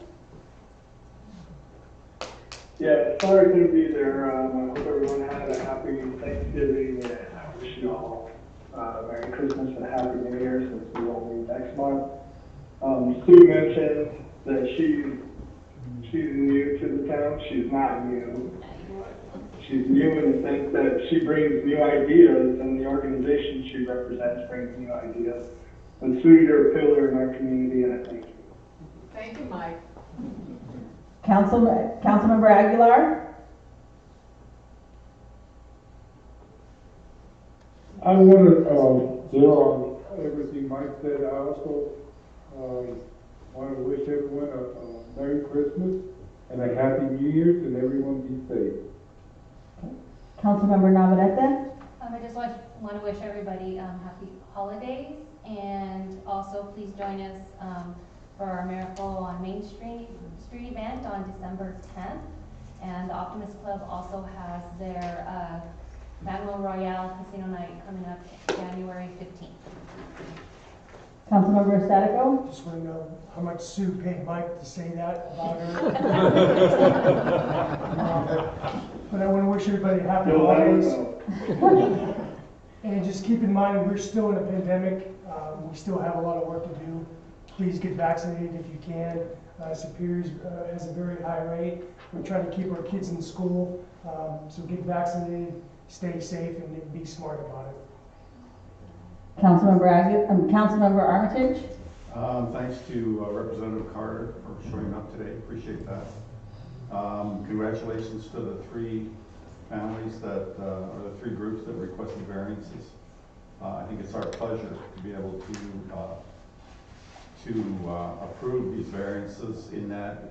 Yeah, sorry I couldn't be there. I hope everyone had a happy Thanksgiving, and I wish you all Merry Christmas and a Happy New Year, since we won't meet next month. Sue mentioned that she's new to the town. She's not new. She's new in the sense that she brings new ideas, and the organization she represents brings new ideas. And Sue, you're a pillar in our community, and I thank you. Thank you, Mike. Councilmember Aguilar? I want to build on everything Mike said. I also want to wish everyone a Merry Christmas and a Happy New Year's, and everyone be safe. Councilmember Navarrete? I just want to wish everybody happy holidays, and also please join us for our Miracle on Main Street event on December 10th. And the Optimism Club also has their Magnum Royale Casino Night coming up January 15th. Councilmember Estatico? Just want to know how much Sue paid Mike to say that about her. But I want to wish everybody a happy holidays. And just keep in mind, we're still in a pandemic. We still have a lot of work to do. Please get vaccinated if you can. Superior's has a very high rate. We're trying to keep our kids in school. So get vaccinated, stay safe, and be smart about it. Councilmember Armitage? Thanks to Representative Carter for showing up today. Appreciate that. Congratulations to the three families that, or the three groups that requested variances. I think it's our pleasure to be able to approve these variances in that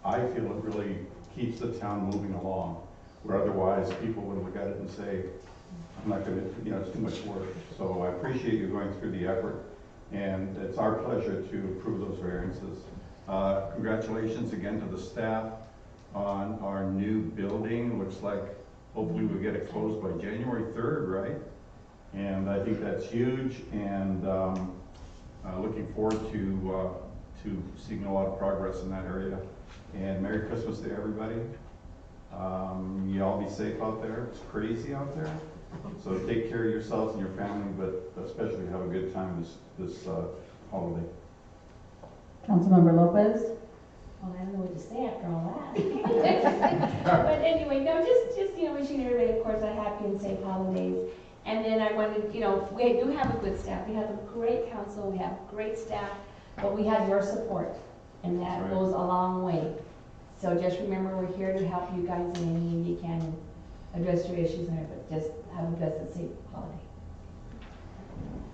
I feel it really keeps the town moving along, where otherwise people would look at it and say, I'm not going to, it's too much work. So I appreciate you going through the effort, and it's our pleasure to approve those variances. Congratulations again to the staff on our new building. Looks like hopefully we'll get it closed by January 3rd, right? And I think that's huge, and looking forward to seeing a lot of progress in that area. And Merry Christmas to everybody. You all be safe out there. It's crazy out there. So take care of yourselves and your family, but especially have a good time this holiday. Councilmember Lopez? Well, I don't know what to say after all that. But anyway, no, just wishing everybody, of course, a happy and safe holidays. And then I wanted, we do have a good staff. We have a great council. We have great staff, but we have your support, and that goes a long way. So just remember, we're here to help you guys in any way you can address your issues and everything. Just have a blessed, safe holiday.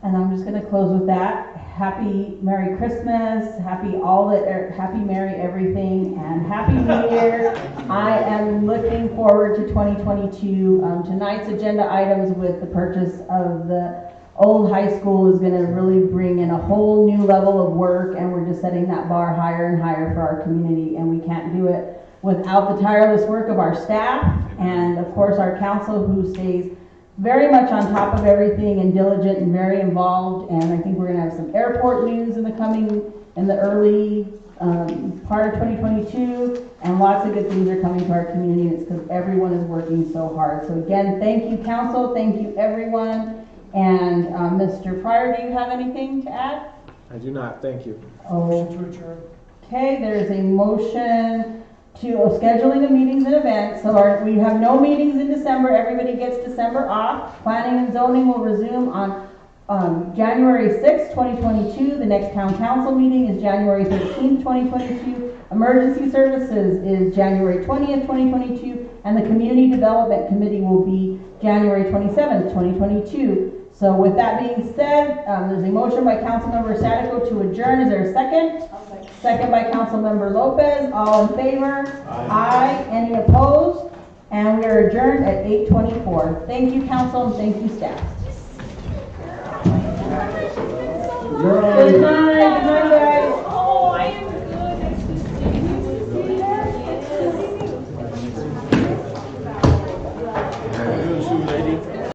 And I'm just going to close with that. Happy Merry Christmas, happy Merry everything, and Happy New Year. I am looking forward to 2022. Tonight's agenda items with the purchase of the old high school is going to really bring in a whole new level of work, and we're just setting that bar higher and higher for our community, and we can't do it without the tireless work of our staff and, of course, our council, who stays very much on top of everything and diligent and very involved. And I think we're going to have some airport news in the early part of 2022, and lots of good things are coming to our community. It's because everyone is working so hard. So again, thank you, council. Thank you, everyone. And Mr. Pryor, do you have anything to add? I do not. Thank you. Okay, there's a motion to scheduling of meetings and events. So we have no meetings in December. Everybody gets December off. Planning and zoning will resume on January 6th, 2022. The next town council meeting is January 13th, 2022. Emergency services is January 20th, 2022. And the community development committee will be January 27th, 2022. So with that being said, there's a motion by Councilmember Sadico to adjourn. Is there a second? Second by Councilmember Lopez. All in favor? Aye. Any opposed? And we are adjourned at 8:24. Thank you, council, and thank you, staff. Good night. Good night.